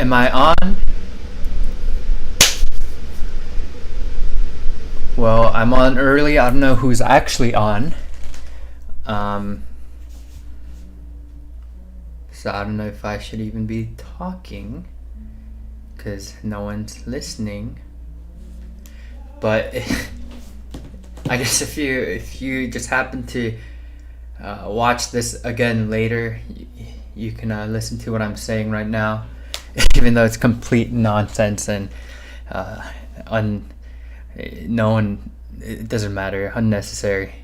Am I on? Well, I'm on early. I don't know who's actually on. So I don't know if I should even be talking because no one's listening. But I guess if you just happen to watch this again later, you can listen to what I'm saying right now, even though it's complete nonsense and no one. It doesn't matter. Unnecessary.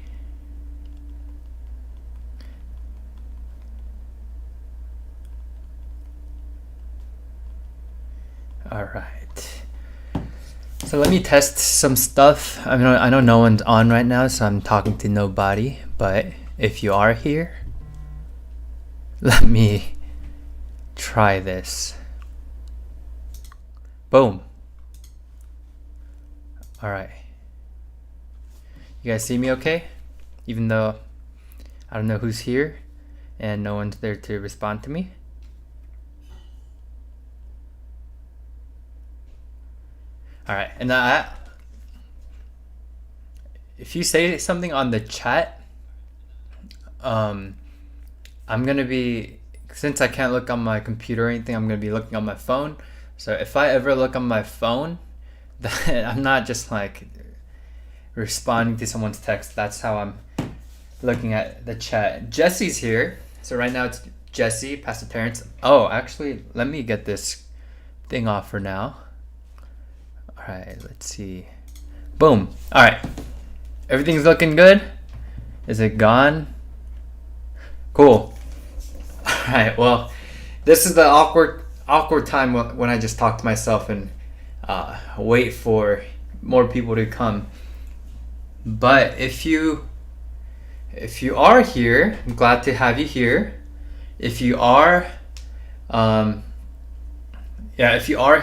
All right. So let me test some stuff. I know no one's on right now, so I'm talking to nobody. But if you are here, let me try this. Boom. All right. You guys see me okay? Even though I don't know who's here and no one's there to respond to me. All right, and if you say something on the chat, I'm gonna be, since I can't look on my computer or anything, I'm gonna be looking on my phone. So if I ever look on my phone, then I'm not just like responding to someone's text. That's how I'm looking at the chat. Jesse's here, so right now it's Jesse, Pastor Terrence. Oh, actually, let me get this thing off for now. All right, let's see. Boom. All right. Everything's looking good? Is it gone? Cool. All right, well, this is the awkward time when I just talk to myself and wait for more people to come. But if you are here, I'm glad to have you here. If you are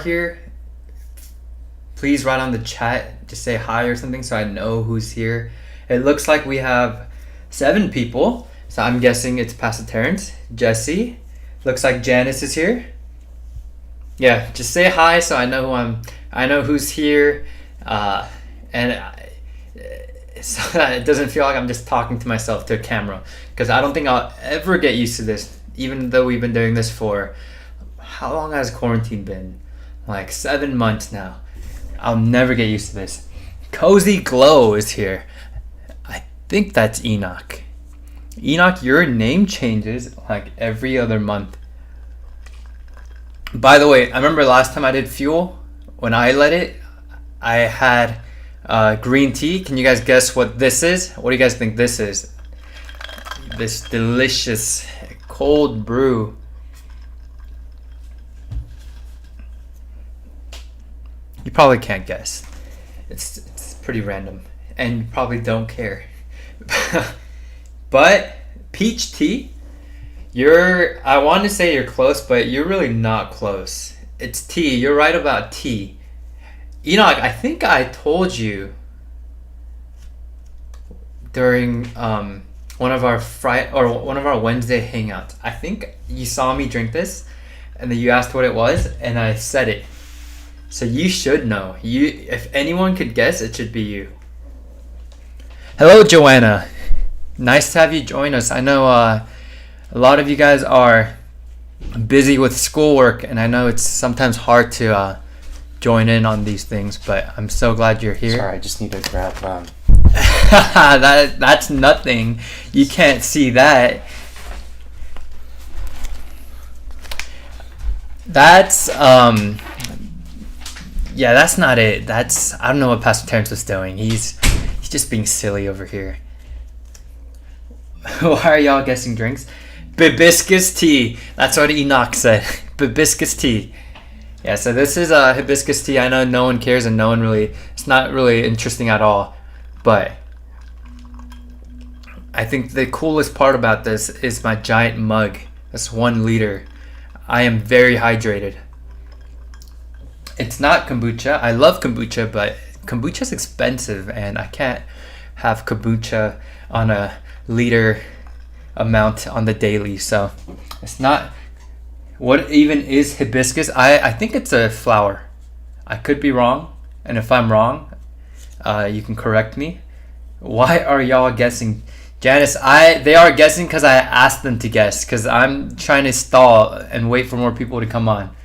here, please write on the chat, just say hi or something so I know who's here. It looks like we have 7 people, so I'm guessing it's Pastor Terrence, Jesse. Looks like Janice is here. Yeah, just say hi so I know who's here, and so that it doesn't feel like I'm just talking to myself to a camera, because I don't think I'll ever get used to this, even though we've been doing this for, how long has quarantine been? Like 7 months now. I'll never get used to this. Cozy Glow is here. I think that's Enoch. Enoch, your name changes like every other month. By the way, I remember last time I did Fuel, when I lit it, I had green tea. Can you guys guess what this is? What do you guys think this is? This delicious cold brew. You probably can't guess. It's pretty random, and you probably don't care. But peach tea, I want to say you're close, but you're really not close. It's tea. You're right about tea. Enoch, I think I told you during one of our Wednesday hangouts. I think you saw me drink this, and then you asked what it was, and I said it. So you should know. If anyone could guess, it should be you. Hello, Joanna. Nice to have you join us. I know a lot of you guys are busy with schoolwork, and I know it's sometimes hard to join in on these things, but I'm so glad you're here. Sorry, I just need to grab... That's nothing. You can't see that. That's yeah, that's not it. I don't know what Pastor Terrence was doing. He's just being silly over here. Why are y'all guessing drinks? Hibiscus tea. That's what Enoch said. Hibiscus tea. Yeah, so this is hibiscus tea. I know no one cares and no one really... It's not really interesting at all. But I think the coolest part about this is my giant mug. That's 1 liter. I am very hydrated. It's not kombucha. I love kombucha, but kombucha's expensive, and I can't have kombucha on a liter amount on the daily. So it's not What even is hibiscus? I think it's a flower. I could be wrong, and if I'm wrong, you can correct me. Why are y'all guessing? Janice, they are guessing because I asked them to guess, because I'm trying to stall and wait for more people to come on.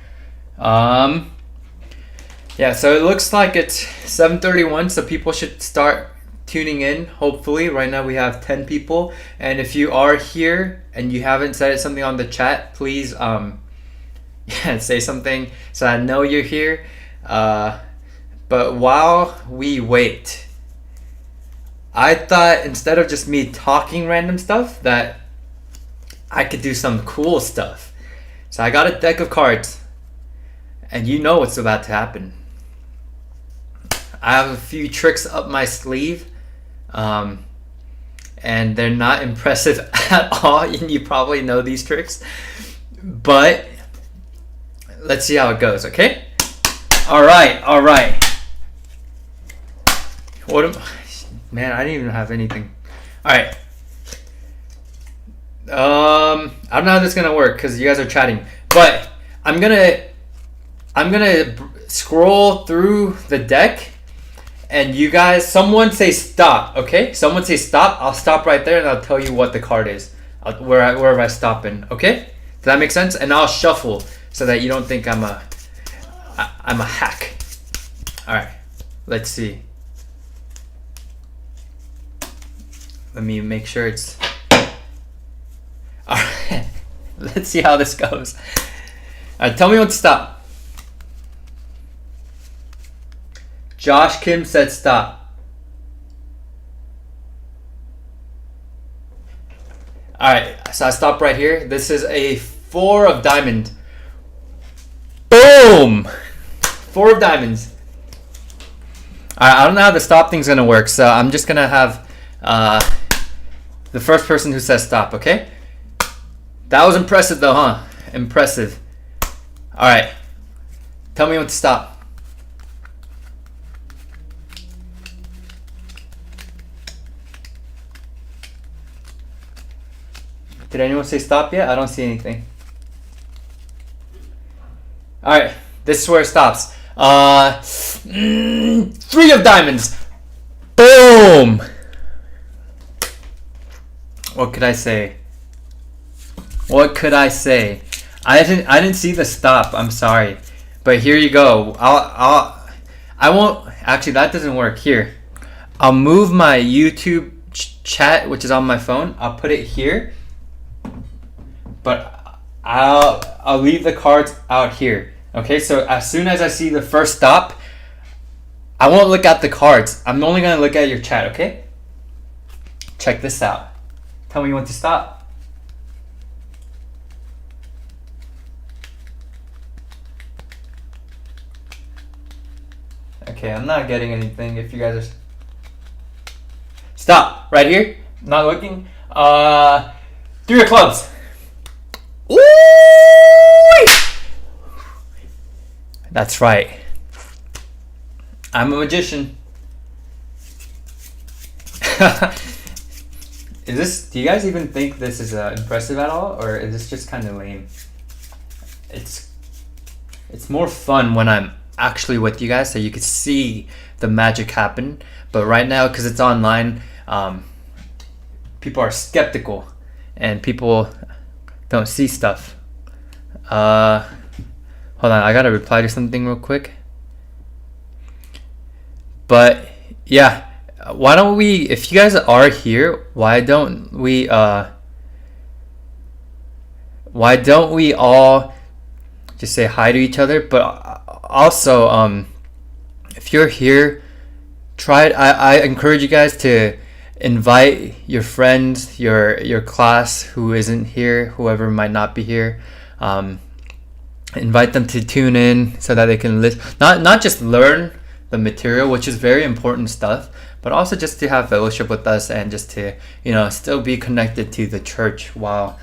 Yeah, so it looks like it's 7:31, so people should start tuning in, hopefully. Right now we have 10 people, and if you are here and you haven't said something on the chat, please yeah, say something so I know you're here. But while we wait, I thought instead of just me talking random stuff, that I could do some cool stuff. So I got a deck of cards, and you know what's about to happen. I have a few tricks up my sleeve, and they're not impressive at all, and you probably know these tricks, but let's see how it goes, okay? All right. Man, I didn't even have anything. All right. I don't know how this is gonna work because you guys are chatting, but I'm gonna scroll through the deck, and you guys, someone say stop, okay? Someone say stop. I'll stop right there, and I'll tell you what the card is, wherever I stop in, okay? Does that make sense? And I'll shuffle so that you don't think I'm a hack. All right, let's see. Let me make sure it's... All right, let's see how this goes. All right, tell me when to stop. Josh Kim said stop. All right, so I stopped right here. This is a 4 of diamond. Boom! 4 of diamonds. All right, I don't know how the stop thing's gonna work, so I'm just gonna have the first person who says stop, okay? That was impressive though, huh? Impressive. All right, tell me when to stop. Did anyone say stop yet? I don't see anything. All right, this is where it stops. 3 of diamonds. Boom. What could I say? I didn't see the stop. I'm sorry, but here you go. I won't. Actually, that doesn't work. Here, I'll move my YouTube chat, which is on my phone. I'll put it here, but I'll leave the cards out here. Okay, so as soon as I see the first stop, I won't look at the cards. I'm only gonna look at your chat. Okay. Check this out. Tell me when to stop. Okay, I'm not getting anything. If you guys are... Stop! Right here. Not looking. 3 of clubs. Ooh! That's right. I'm a magician. Do you guys even think this is impressive at all, or is this just kind of lame? It's more fun when I'm actually with you guys, so you can see the magic happen. But right now, because it's online, people are skeptical, and people don't see stuff. Hold on, I gotta reply to something real quick. But yeah. Why don't we, if you guys are here, why don't we all just say hi to each other? But also, if you're here, I encourage you guys to invite your friends, your class who isn't here, whoever might not be here. Invite them to tune in so that they can listen, not just learn the material, which is very important stuff, but also just to have fellowship with us, and just to, still be connected to the church while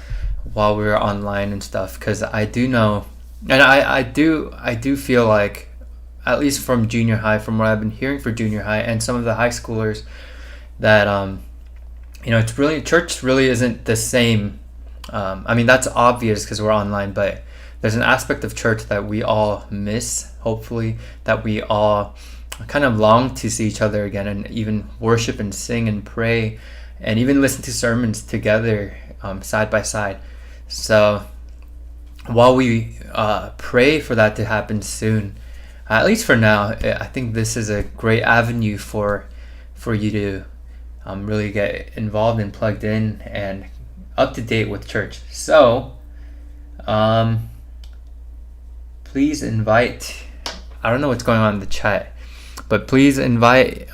we're online and stuff. Because I do know, and I do feel like, at least from junior high, from what I've been hearing for junior high and some of the high schoolers, that it's really, church really isn't the same. I mean, that's obvious because we're online, but there's an aspect of church that we all miss, hopefully, that we all kind of long to see each other again and even worship and sing and pray and even listen to sermons together, side by side. So while we pray for that to happen soon, at least for now, I think this is a great avenue for you to really get involved and plugged in and up to date with church. So please invite, I don't know what's going on in the chat, but please invite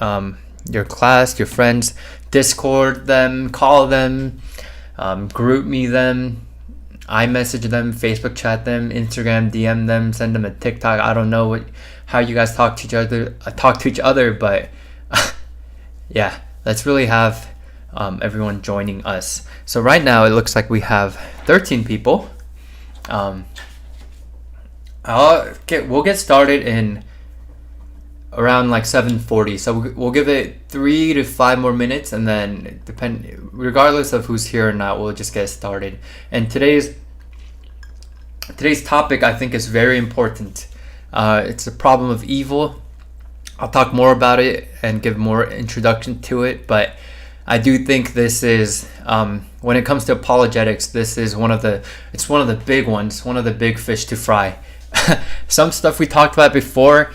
your class, your friends, Discord them, call them, group me them, iMessage them, Facebook chat them, Instagram DM them, send them a TikTok. I don't know how you guys talk to each other, but yeah, let's really have everyone joining us. So right now it looks like we have 13 people. We'll get started in around like 7:40. So we'll give it 3 to 5 more minutes, and then regardless of who's here or not, we'll just get started. And today's topic, I think, is very important. It's the problem of evil. I'll talk more about it and give more introduction to it, but I do think this is, when it comes to apologetics, this is one of the big ones, one of the big fish to fry. Some stuff we talked about before,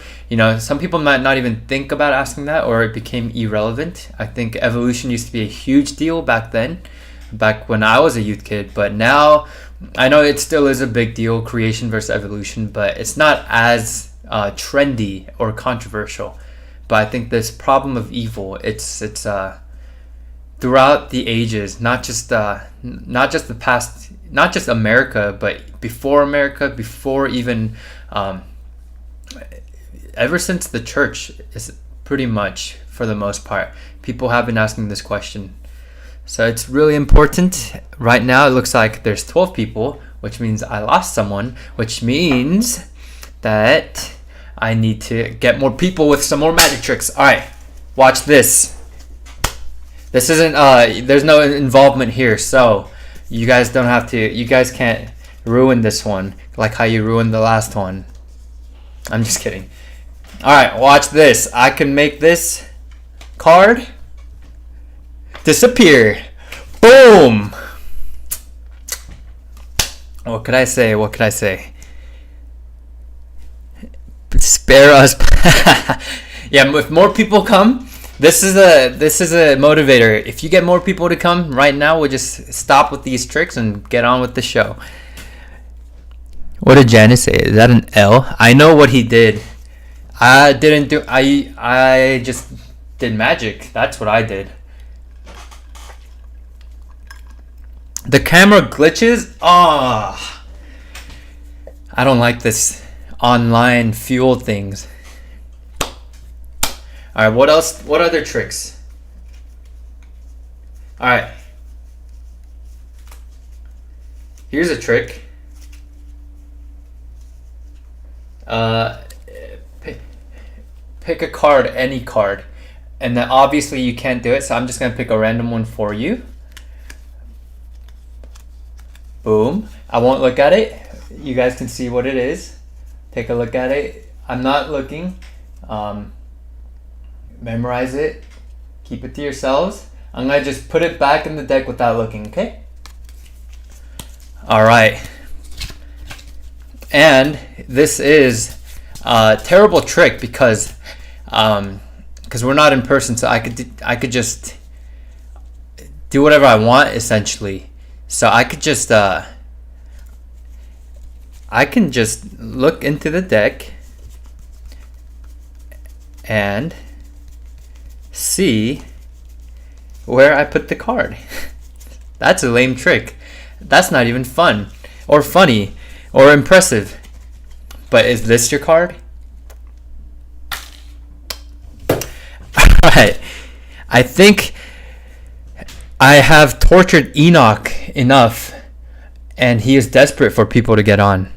some people might not even think about asking that, or it became irrelevant. I think evolution used to be a huge deal back then, back when I was a youth kid, but now I know it still is a big deal, creation versus evolution, but it's not as trendy or controversial. But I think this problem of evil, it's throughout the ages, not just the past, not just America, but before even ever since the church, is pretty much, for the most part, people have been asking this question. So it's really important. Right now it looks like there's 12 people, which means I lost someone, which means that I need to get more people with some more magic tricks. All right, watch this. This isn't, there's no involvement here, so you guys can't ruin this one like how you ruined the last one. I'm just kidding. All right, watch this. I can make this card disappear. Boom. What could I say? Spare us. Yeah, if more people come, this is a motivator. If you get more people to come right now, we'll just stop with these tricks and get on with the show. What did Janice say? Is that an L? I know what he did. I just did magic. That's what I did. The camera glitches. I don't like this online fuel things. All right, what else? What other tricks? All right. Here's a trick. Pick a card, any card. And then obviously you can't do it, so I'm just going to pick a random one for you. Boom. I won't look at it. You guys can see what it is. Take a look at it. I'm not looking. Memorize it. Keep it to yourselves. I'm going to just put it back in the deck without looking, okay? All right. And this is a terrible trick because we're not in person, so I could just do whatever I want, essentially. So I can just look into the deck and see where I put the card. That's a lame trick. That's not even fun or funny or impressive. But is this your card? Alright. I think I have tortured Enoch enough, and he is desperate for people to get on.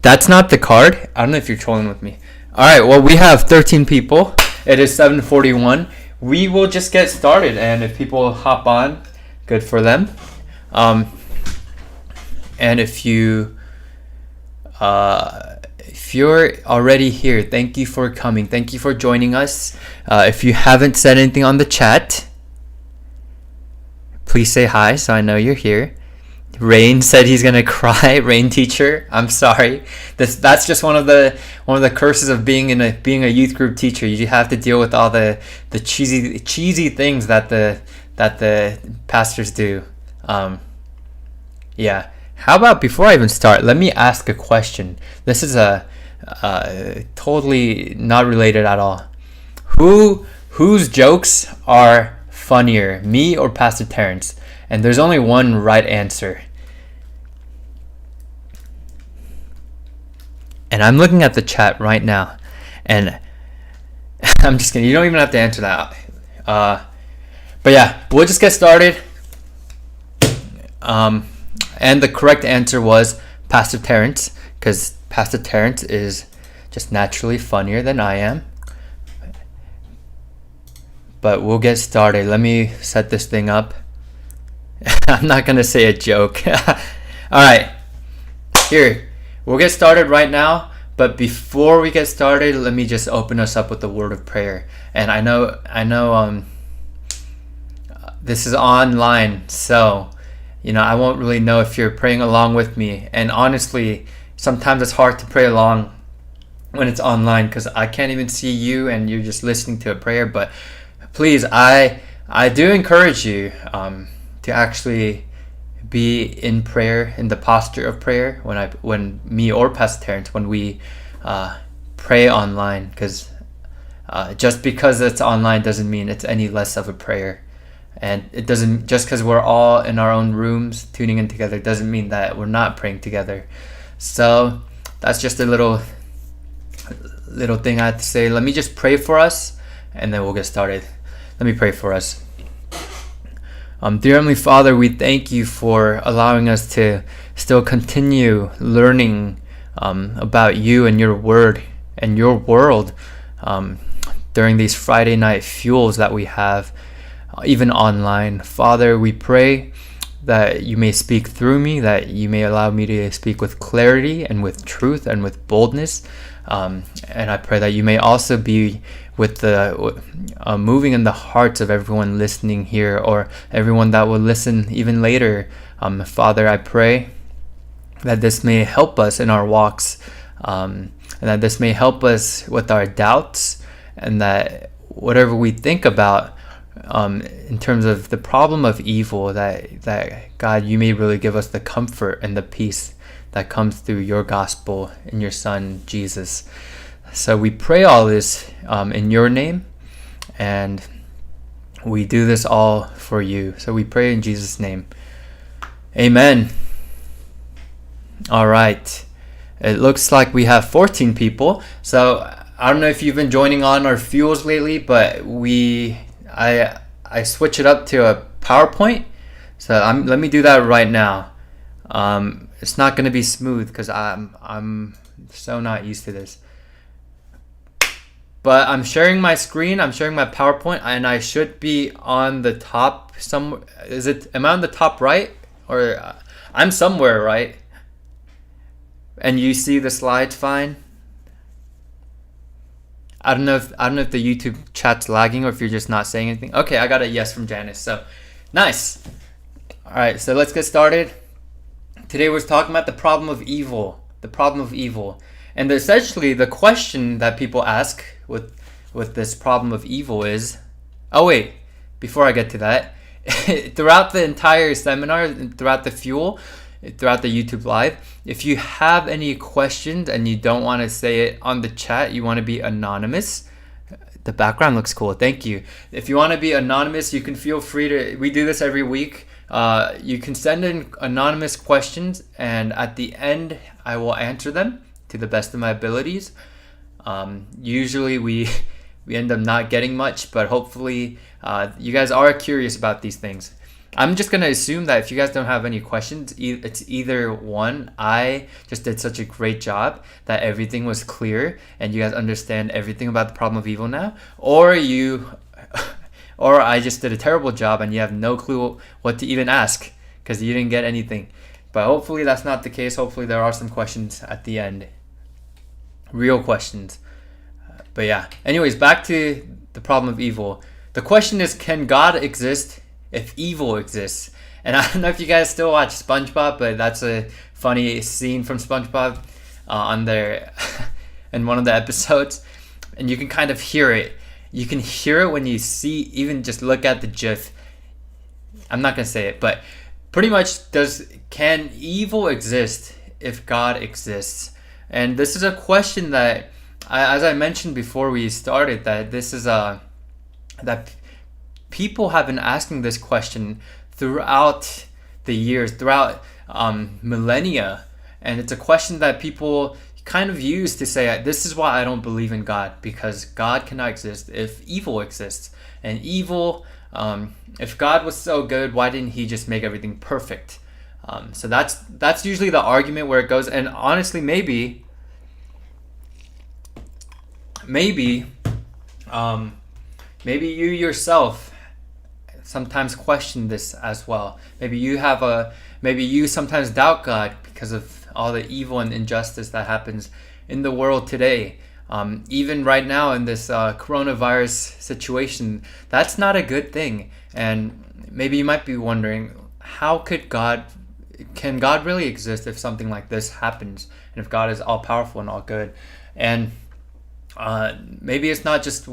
That's not the card. I don't know if you're trolling with me. Alright, well, we have 13 people. It is 7:41. We will just get started, and if people hop on, good for them. And if you're already here, thank you for coming. Thank you for joining us. If you haven't said anything on the chat, please say hi so I know you're here. Rain said he's gonna cry. Rain teacher, I'm sorry. That's just one of the curses of being a youth group teacher. You have to deal with all the cheesy things that the pastors do. Yeah. How about before I even start, let me ask a question. This is a totally not related at all. Whose jokes are funnier, me or Pastor Terrence? And there's only one right answer. And I'm looking at the chat right now, and I'm just kidding. You don't even have to answer that. But yeah, we'll just get started. And the correct answer was Pastor Terrence, because Pastor Terrence is just naturally funnier than I am. But we'll get started. Let me set this thing up. I'm not going to say a joke. All right. Here. We'll get started right now. But before we get started, let me just open us up with a word of prayer. And I know this is online, so I won't really know if you're praying along with me. And honestly, sometimes it's hard to pray along when it's online because I can't even see you and you're just listening to a prayer. But please, I do encourage you to actually be in prayer, in the posture of prayer when me or Pastor Terrence, when we pray online, because just because it's online doesn't mean it's any less of a prayer. And it doesn't, just because we're all in our own rooms tuning in together, doesn't mean that we're not praying together. So that's just a little thing I have to say. Let me just pray for us, and then we'll get started. Let me pray for us. Dear Heavenly Father, we thank you for allowing us to still continue learning about you and your word and your world during these Friday night fuels that we have, even online. Father, we pray that you may speak through me, that you may allow me to speak with clarity and with truth and with boldness. And I pray that you may also be with the moving in the hearts of everyone listening here, or everyone that will listen even later. Father, I pray that this may help us in our walks, and that this may help us with our doubts, and that whatever we think about in terms of the problem of evil, that God, you may really give us the comfort and the peace that comes through your gospel and your Son, Jesus. So we pray all this in your name, and we do this all for you. So we pray in Jesus' name. Amen. All right. It looks like we have 14 people. So I don't know if you've been joining on our fuels lately, but I switch it up to a PowerPoint. So let me do that right now. It's not going to be smooth because I'm so not used to this. But I'm sharing my screen. I'm sharing my PowerPoint, and I should be on the top somewhere. Am I on the top right, or I'm somewhere right? And you see the slides fine? I don't know if the YouTube chat's lagging or if you're just not saying anything. Okay, I got a yes from Janice. So nice. All right, so let's get started. Today we're talking about the problem of evil. The problem of evil. And essentially the question that people ask with this problem of evil is, oh wait, before I get to that, throughout the entire seminar, throughout the fuel, throughout the YouTube live, if you have any questions and you don't want to say it on the chat, you want to be anonymous. The background looks cool. Thank you. If you want to be anonymous, you can feel free to, we do this every week. You can send in anonymous questions, and at the end, I will answer them to the best of my abilities. Usually we end up not getting much, but hopefully you guys are curious about these things. I'm just going to assume that if you guys don't have any questions, it's either one, I just did such a great job that everything was clear and you guys understand everything about the problem of evil now, or I just did a terrible job and you have no clue what to even ask because you didn't get anything. But hopefully that's not the case. Hopefully there are some questions at the end. Real questions. But yeah. Anyways, back to the problem of evil. The question is, can God exist if evil exists? And I don't know if you guys still watch SpongeBob, but that's a funny scene from SpongeBob on there in one of the episodes. And you can kind of hear it. You can hear it when you see, even just look at the GIF. I'm not going to say it, but pretty much can evil exist if God exists? And this is a question that, as I mentioned before we started, that this is that people have been asking this question throughout the years, throughout millennia. And it's a question that people kind of use to say, this is why I don't believe in God, because God cannot exist if evil exists. And evil, if God was so good, why didn't he just make everything perfect? So that's usually the argument where it goes. And honestly, maybe you yourself sometimes question this as well. Maybe you sometimes doubt God because of all the evil and injustice that happens in the world today. Even right now in this coronavirus situation, that's not a good thing. And maybe you might be wondering, can God really exist if something like this happens? And if God is all powerful and all good? And maybe it's not just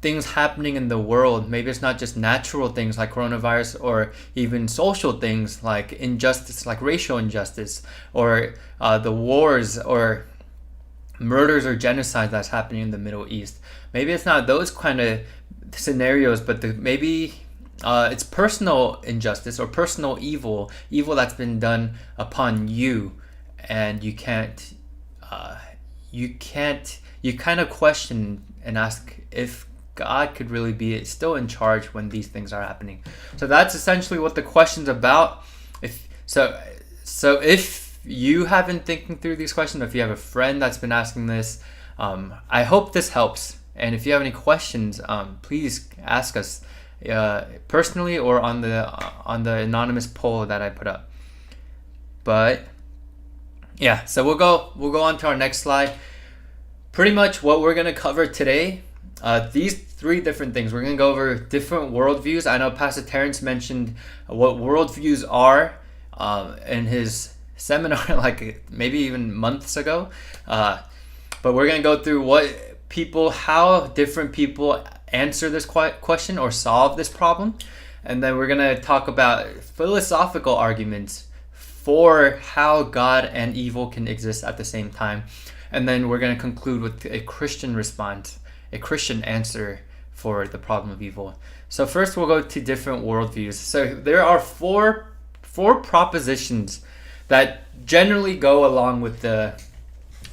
things happening in the world. Maybe it's not just natural things like coronavirus, or even social things like injustice, like racial injustice, or the wars or murders or genocide that's happening in the Middle East. Maybe it's not those kind of scenarios, but maybe it's personal injustice or personal evil that's been done upon you, and you kind of question and ask if God could really be still in charge when these things are happening. So that's essentially what the question's about. If you have been thinking through these questions, if you have a friend that's been asking this, I hope this helps. And if you have any questions, please ask us personally or on the anonymous poll that I put up. But yeah, so we'll go on to our next slide. Pretty much what we're gonna cover today. These three different things. We're going to go over different worldviews. I know Pastor Terrence mentioned what worldviews are in his seminar, like maybe even months ago. But we're going to go through how different people answer this question or solve this problem. And then we're going to talk about philosophical arguments for how God and evil can exist at the same time. And then we're going to conclude with a Christian response, a Christian answer for the problem of evil. So first we'll go to different worldviews. So there are four propositions that generally go along with the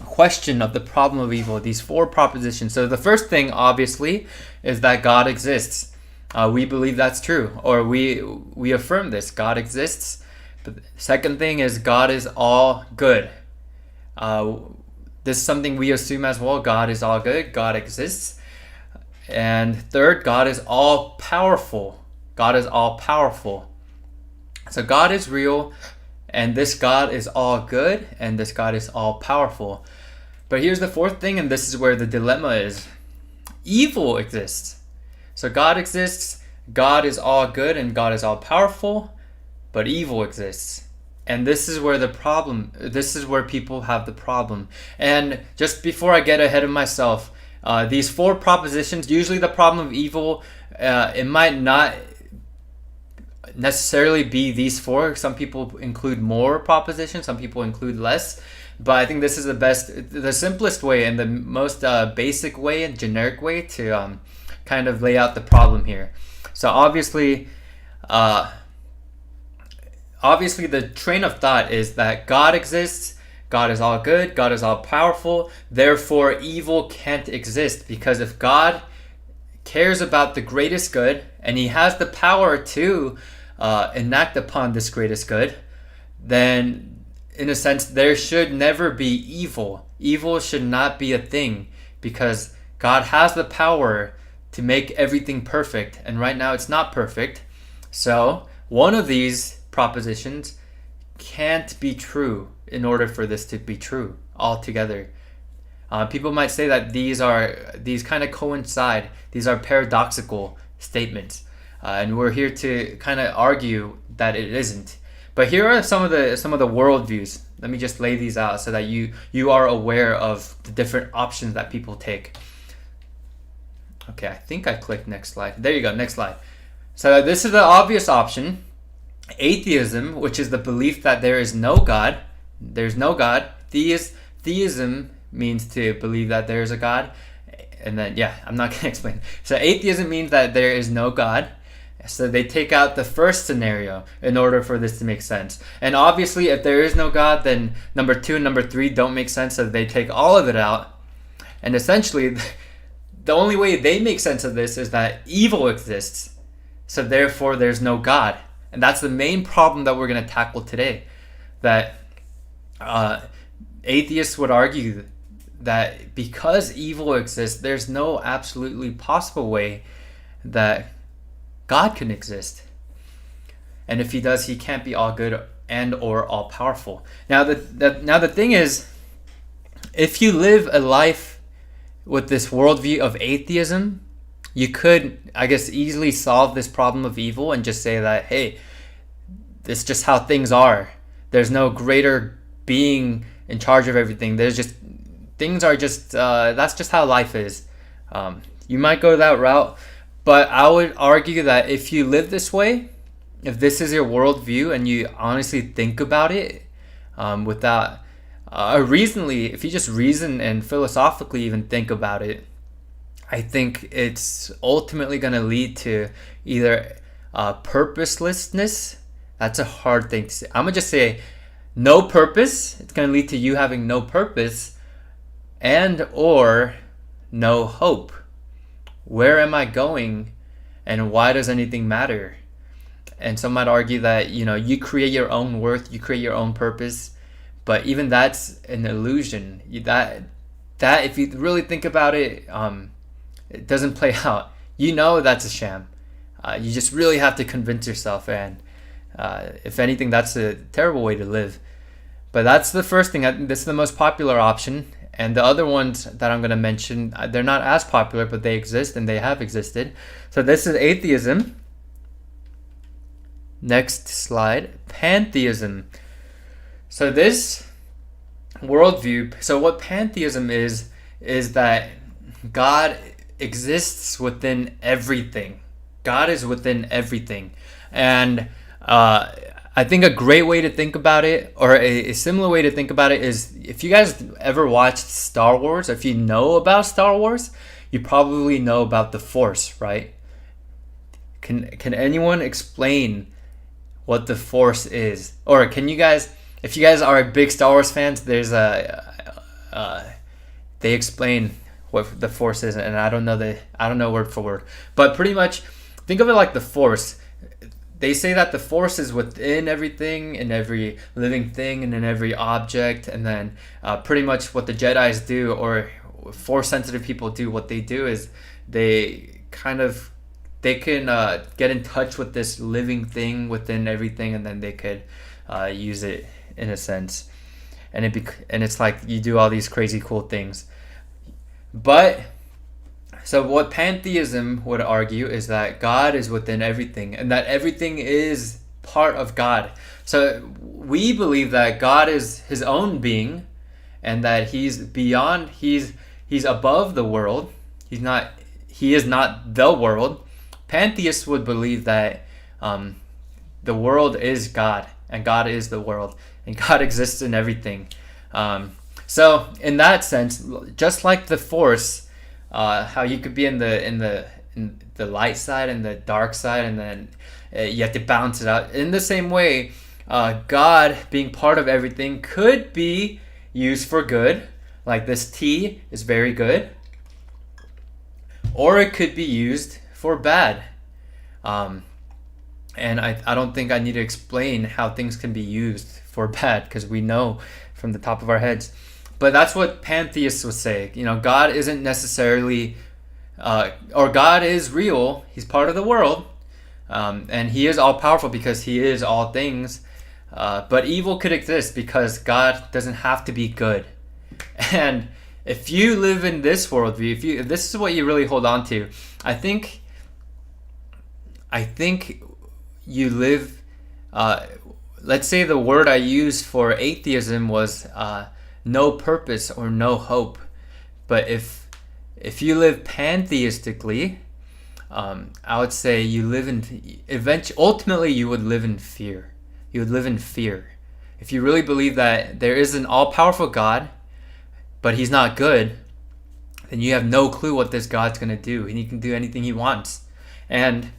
question of the problem of evil, these four propositions. So the first thing, obviously, is that God exists. We believe that's true, or we affirm this. God exists. The second thing is God is all good. This is something we assume as well. God is all good. God exists. And third, God is all powerful. God is all powerful. So God is real, and this God is all good, and this God is all powerful. But here's the fourth thing, and this is where the dilemma is. Evil exists. So God exists, God is all good, and God is all powerful, but evil exists. And this is where people have the problem. And just before I get ahead of myself, these four propositions, usually the problem of evil, it might not necessarily be these four. Some people include more propositions, some people include less. But I think this is the simplest way and the most basic way and generic way to kind of lay out the problem here. So obviously the train of thought is that God exists, God is all good, God is all powerful, therefore evil can't exist, because if God cares about the greatest good and he has the power to enact upon this greatest good, then in a sense there should never be evil. Evil should not be a thing, because God has the power to make everything perfect, and right now it's not perfect. So one of these propositions can't be true in order for this to be true altogether. People might say that these kind of coincide. These are paradoxical statements, and we're here to kind of argue that it isn't. But here are some of the worldviews. Let me just lay these out so that you are aware of the different options that people take. Okay, I think I clicked next slide. There you go, next slide. So this is the obvious option. Atheism, which is the belief that there is no God. There's no God. Theism means to believe that there is a God. And then, I'm not going to explain. So atheism means that there is no God. So they take out the first scenario in order for this to make sense. And obviously, if there is no God, then number 2 and number 3 don't make sense. So they take all of it out. And essentially, the only way they make sense of this is that evil exists. So therefore, there's no God. And that's the main problem that we're going to tackle today. That atheists would argue that because evil exists, there's no absolutely possible way that God can exist. And if he does, he can't be all good and or all powerful. Now the thing is, if you live a life with this worldview of atheism, you could, I guess, easily solve this problem of evil and just say that, hey, this is just how things are. There's no greater being in charge of everything. There's just, things are just, that's just how life is. You might go that route, but I would argue that if you live this way, if this is your worldview and you honestly think about it, without, if you just reason and philosophically even think about it, I think it's ultimately going to lead to either purposelessness. That's a hard thing to say. I'm going to just say no purpose. It's going to lead to you having no purpose and or no hope. Where am I going and why does anything matter? And some might argue that, you create your own worth, you create your own purpose, but even that's an illusion. That if you really think about it, it doesn't play out. That's a sham. You just really have to convince yourself, and if anything, that's a terrible way to live. But that's the first thing. This is the most popular option. And the other ones that I'm going to mention, they're not as popular, but they exist and they have existed. So this is atheism. Next slide, pantheism. So this worldview, so what pantheism is that God exists within everything. God is within everything. And I think a great way to think about it, or a similar way to think about it, is if you guys ever watched Star Wars, if you know about Star Wars, you probably know about the Force, right? Can anyone explain what the Force is? Or can you guys, if you guys are big Star Wars fans, there's they explain what the Force is, and I don't know word for word, but pretty much think of it like the Force. They say that the Force is within everything, in every living thing, and in every object. And then pretty much what the Jedis do, or Force-sensitive people do, what they do is they can get in touch with this living thing within everything, and then they could use it in a sense. And it's like you do all these crazy cool things. But so what pantheism would argue is that God is within everything and that everything is part of God. So we believe that God is his own being and that he's beyond, he's above the world. He is not the world. Pantheists would believe that the world is God and God is the world and God exists in everything. So in that sense, just like the Force, how you could be in the light side and the dark side, and then you have to balance it out. In the same way, God being part of everything could be used for good, like this tea is very good, or it could be used for bad. And I don't think I need to explain how things can be used for bad, because we know from the top of our heads. But that's what pantheists would say. God isn't necessarily, or God is real. He's part of the world, and he is all powerful because he is all things. But evil could exist because God doesn't have to be good. And if you live in this worldview, if this is what you really hold on to, I think you live. Let's say the word I used for atheism was no purpose or no hope. But if you live pantheistically, I would say you live in ultimately you would live in fear. You would live in fear. If you really believe that there is an all-powerful God, but he's not good, then you have no clue what this God's going to do, and he can do anything he wants. And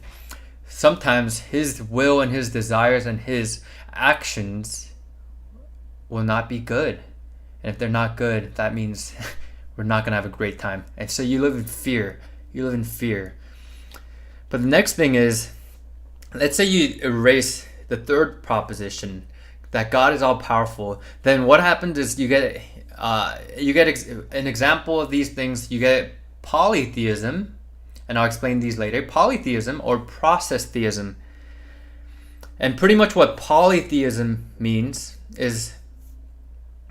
sometimes his will and his desires and his actions will not be good. And if they're not good, that means we're not going to have a great time. And so you live in fear. You live in fear. But the next thing is, let's say you erase the third proposition, that God is all powerful. Then what happens is you get an example of these things. You get polytheism, and I'll explain these later. Polytheism or process theism. And pretty much what polytheism means is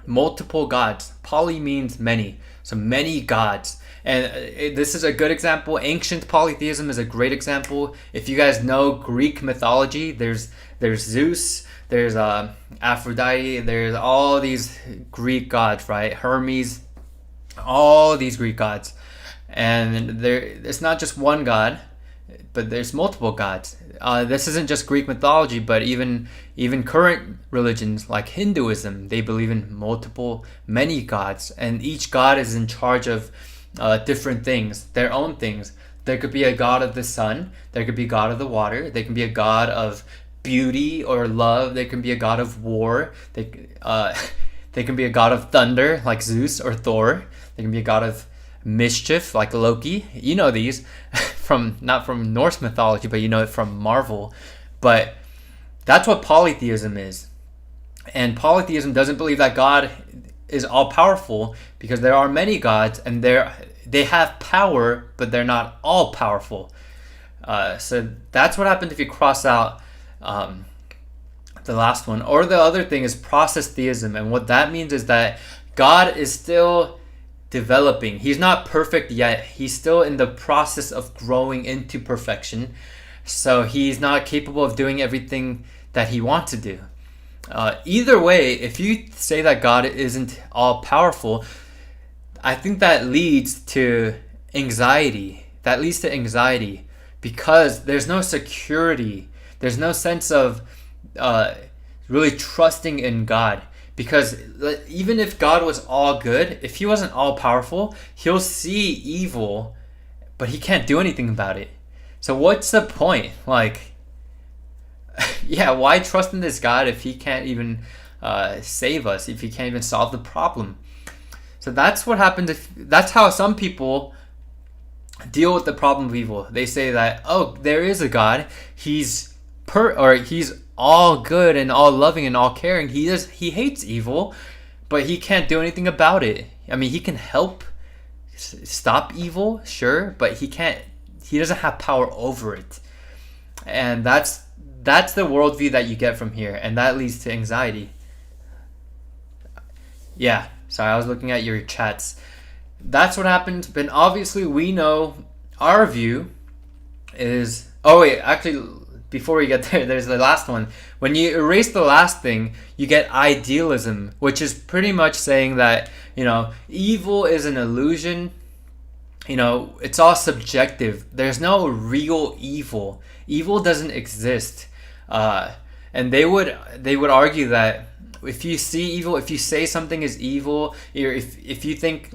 multiple gods. Poly means many. So many gods. And this is a good example. Ancient polytheism is a great example. If you guys know Greek mythology, there's Zeus, there's Aphrodite, there's all these Greek gods, right? Hermes, all these Greek gods. And it's not just one god, but there's multiple gods. This isn't just Greek mythology, but even current religions like Hinduism, they believe in many gods, and each god is in charge of different things, their own things. There could be a god of the sun, there could be a god of the water, there can be a god of beauty or love, there can be a god of war, they can be a god of thunder like Zeus or Thor, there can be a god of mischief like Loki. You know these not from Norse mythology, but you know it from Marvel. But that's what polytheism is. And polytheism doesn't believe that God is all powerful, because there are many gods and they have power, but they're not all powerful. So that's what happens if you cross out the last one. Or the other thing is process theism, and what that means is that God is still developing. He's not perfect yet. He's still in the process of growing into perfection. So he's not capable of doing everything that he wants to do. Either way, if you say that God isn't all powerful, I think that leads to anxiety. Because there's no security. There's no sense of really trusting in God. Because even if God was all good, if he wasn't all powerful, he'll see evil, but he can't do anything about it. So what's the point? Like, yeah, why trust in this God if he can't even save us, if he can't even solve the problem? So that's what happens that's how some people deal with the problem of evil. They say that, oh, there is a God. He's all good and all loving and all caring. He hates evil, but he can't do anything about it. I mean, he can help stop evil, sure, but he doesn't have power over it. And that's the worldview that you get from here, and that leads to anxiety. Yeah, sorry, I was looking at your chats. That's what happens, but obviously we know our view is... Oh wait, actually, before we get there, there's the last one. When you erase the last thing, you get idealism, which is pretty much saying that, evil is an illusion. It's all subjective. There's no real evil. Evil doesn't exist. And they would argue that if you see evil, if you say something is evil, or if you think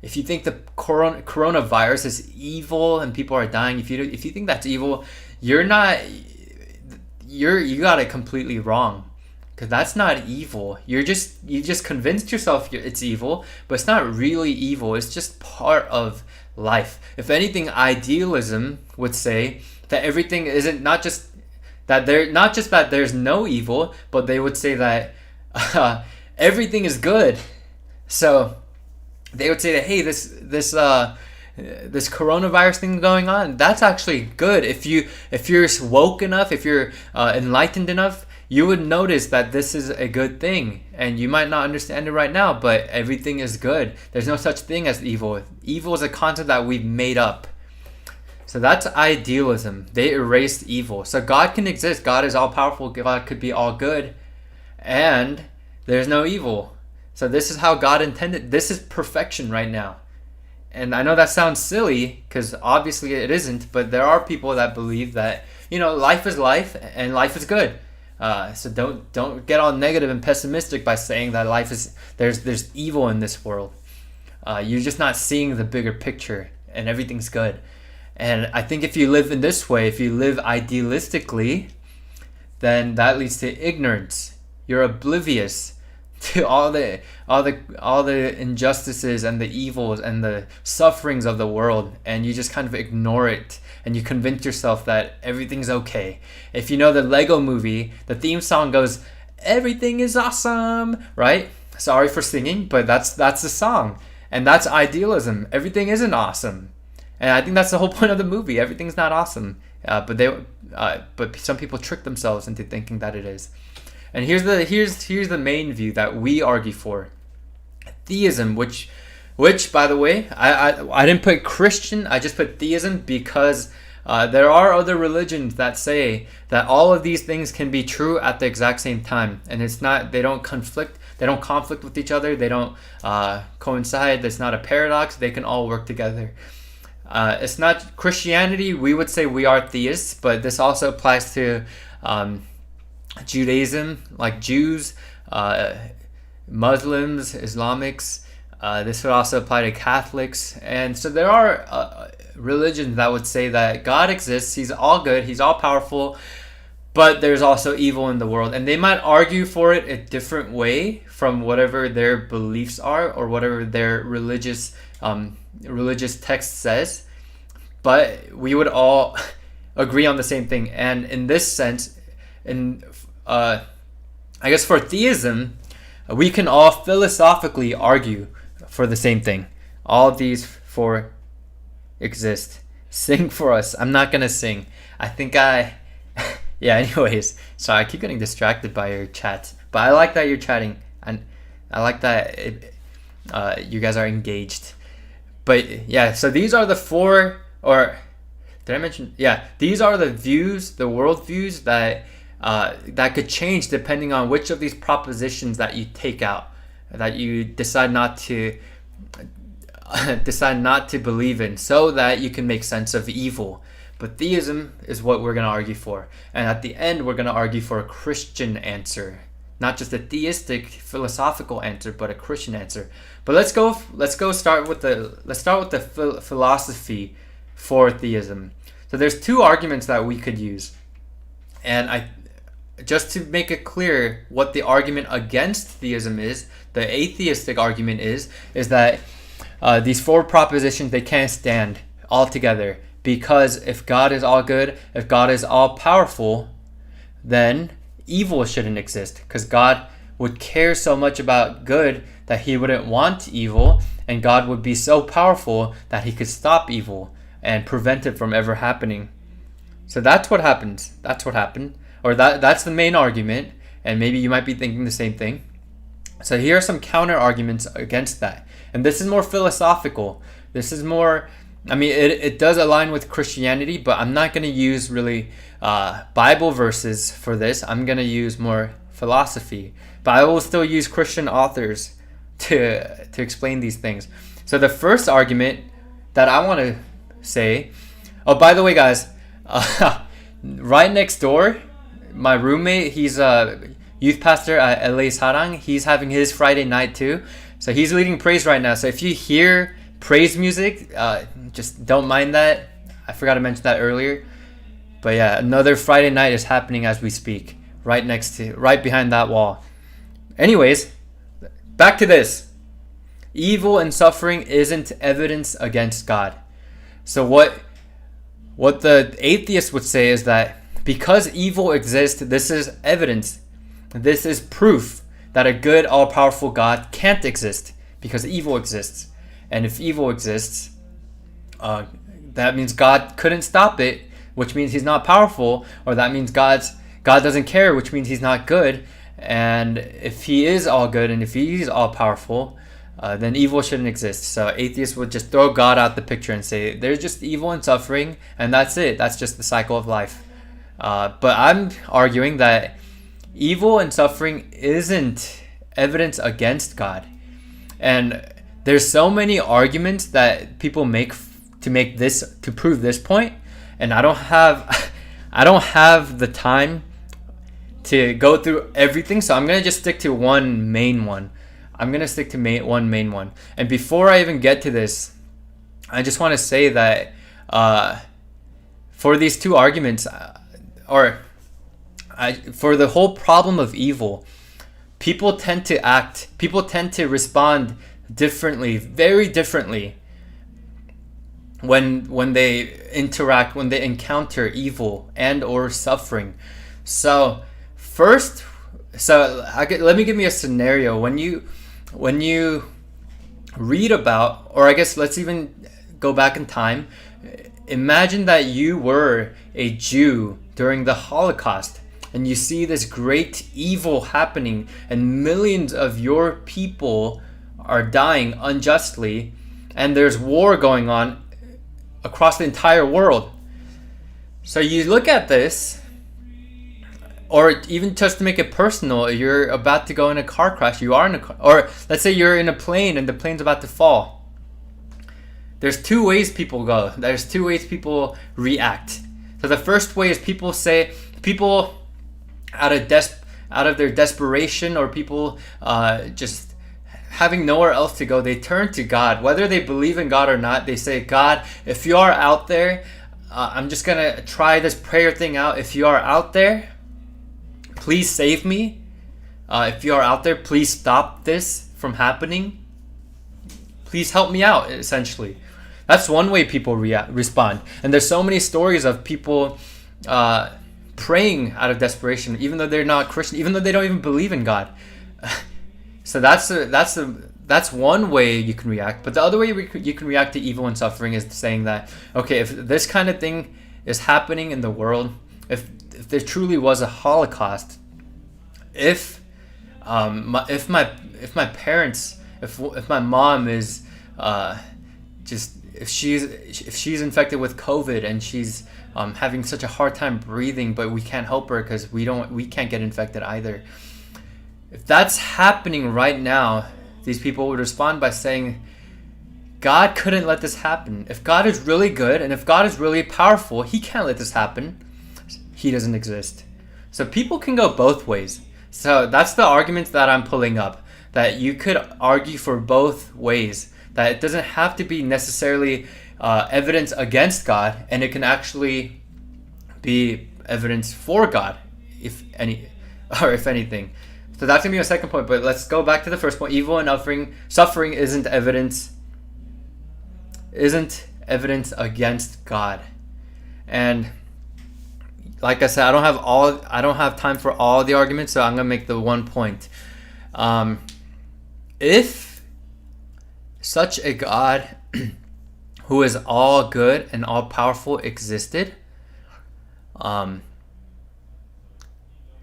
if you think the coronavirus is evil and people are dying, if you think that's evil, you got it completely wrong, because that's not evil. You just convinced yourself it's evil, but it's not really evil. It's just part of life. If anything, idealism would say that everything isn't not just that there's no evil, but they would say that everything is good. So they would say that, hey, this coronavirus thing going on, that's actually good. If you're woke enough, if you're enlightened enough, you would notice that this is a good thing. And you might not understand it right now, but everything is good. There's no such thing as evil. Evil is a concept that we've made up. So that's idealism. They erased evil. So God can exist. God is all powerful. God could be all good. And there's no evil. So this is how God intended. This is perfection right now. And I know that sounds silly because obviously it isn't, but there are people that believe that, life is life and life is good. So don't get all negative and pessimistic by saying that life is there's evil in this world. You're just not seeing the bigger picture and everything's good. And I think if you live in this way, if you live idealistically, then that leads to ignorance. You're oblivious to all the injustices and the evils and the sufferings of the world, and you just kind of ignore it, and you convince yourself that everything's okay. If you know the Lego movie, the theme song goes, "Everything is awesome," right? Sorry for singing, but that's the song, and that's idealism. Everything isn't awesome. And I think that's the whole point of the movie. Everything's not awesome, but some people trick themselves into thinking that it is. And here's the main view that we argue for: theism, which by the way, I didn't put Christian. I just put theism because there are other religions that say that all of these things can be true at the exact same time, and they don't conflict. They don't conflict with each other. They don't coincide. It's not a paradox. They can all work together. It's not Christianity. We would say we are theists, but this also applies to Judaism, like Jews, Muslims, Islamics. This would also apply to Catholics. And so there are religions that would say that God exists. He's all good. He's all powerful. But there's also evil in the world. And they might argue for it a different way from whatever their beliefs are or whatever their religious text says, but we would all agree on the same thing. And in this sense, I guess for theism, we can all philosophically argue for the same thing. All of these four exist. Sing for us. I'm not gonna sing. Yeah, anyways, sorry, I keep getting distracted by your chats, but I like that you're chatting, and I like that you guys are engaged. But yeah, so these are the four, or did I mention? Yeah, these are the views, the world views that could change depending on which of these propositions that you take out, that you decide not to believe in, so that you can make sense of evil. But theism is what we're going to argue for, and at the end we're going to argue for a Christian answer. Not just a theistic philosophical answer, but a Christian answer. But let's start with the philosophy for theism. So there's two arguments that we could use, and just to make it clear what the argument against theism is, the atheistic argument is that these four propositions, they can't stand altogether, because if God is all good, if God is all powerful, then evil shouldn't exist, because God would care so much about good that he wouldn't want evil, and God would be so powerful that he could stop evil and prevent it from ever happening. So that's what happens. That's what happened. Or that's the main argument, and maybe you might be thinking the same thing. So here are some counter arguments against that. And this is more philosophical. This is more, it does align with Christianity, but I'm not going to use really Bible verses for this. I'm going to use more philosophy. But I will still use Christian authors to explain these things. So the first argument that I want to say, oh, by the way, guys, right next door, my roommate, he's a youth pastor at LA Sarang. He's having his Friday night too. So he's leading praise right now. So if you hear praise music, just don't mind that. I forgot to mention that earlier. But yeah, another Friday night is happening as we speak, right behind that wall. Anyways, back to this. Evil and suffering isn't evidence against God. So what the atheist would say is that because evil exists, this is evidence. This is proof that a good, all-powerful God can't exist because evil exists. And if evil exists, Uh, that means God couldn't stop it, which means he's not powerful, or that means God doesn't care, which means he's not good. And if he is all good and if he's all powerful, then evil shouldn't exist. So atheists would just throw God out the picture and say there's just evil and suffering, and that's it. That's just the cycle of life. But I'm arguing that evil and suffering isn't evidence against God. And there's so many arguments that people make to prove this point, and I don't have I don't have the time to go through everything, so I'm gonna just stick to one main one. I'm gonna stick to one main one. And before I even get to this, I just want to say that for these two arguments, for the whole problem of evil, people tend to respond differently, very differently, when they encounter evil and or suffering. So first, let me give me a scenario. When you read about, or I guess let's even go back in time. Imagine that you were a Jew during the Holocaust, and you see this great evil happening, and millions of your people are dying unjustly, and there's war going on across the entire world. So you look at this, or even just to make it personal, you're about to go in a car crash. You are in a car, or let's say you're in a plane and the plane's about to fall. There's two ways people go. There's two ways people react. So the first way is people out of their desperation, or people just having nowhere else to go, they turn to God. Whether they believe in God or not, they say, God, if you are out there, I'm just gonna try this prayer thing out. If you are out there, please save me. If you are out there, please stop this from happening. Please help me out, essentially. That's one way people respond. And there's so many stories of people praying out of desperation, even though they're not Christian, even though they don't even believe in God. So that's one way you can react. But the other way you can react to evil and suffering is saying that, okay, if this kind of thing is happening in the world, if there truly was a Holocaust, if my parents, if my mom is if she's infected with COVID and she's having such a hard time breathing, but we can't help her because we can't get infected either. If that's happening right now, these people would respond by saying, God couldn't let this happen. If God is really good and if God is really powerful, he can't let this happen. He doesn't exist. So people can go both ways. So that's the argument that I'm pulling up, that you could argue for both ways, that it doesn't have to be necessarily evidence against God, and it can actually be evidence for God, if anything. So that's gonna be my second point. But let's go back to the first point. Evil and suffering isn't evidence against God. And like I said, I don't have time for all the arguments, so I'm gonna make the one point. If such a God who is all good and all powerful existed,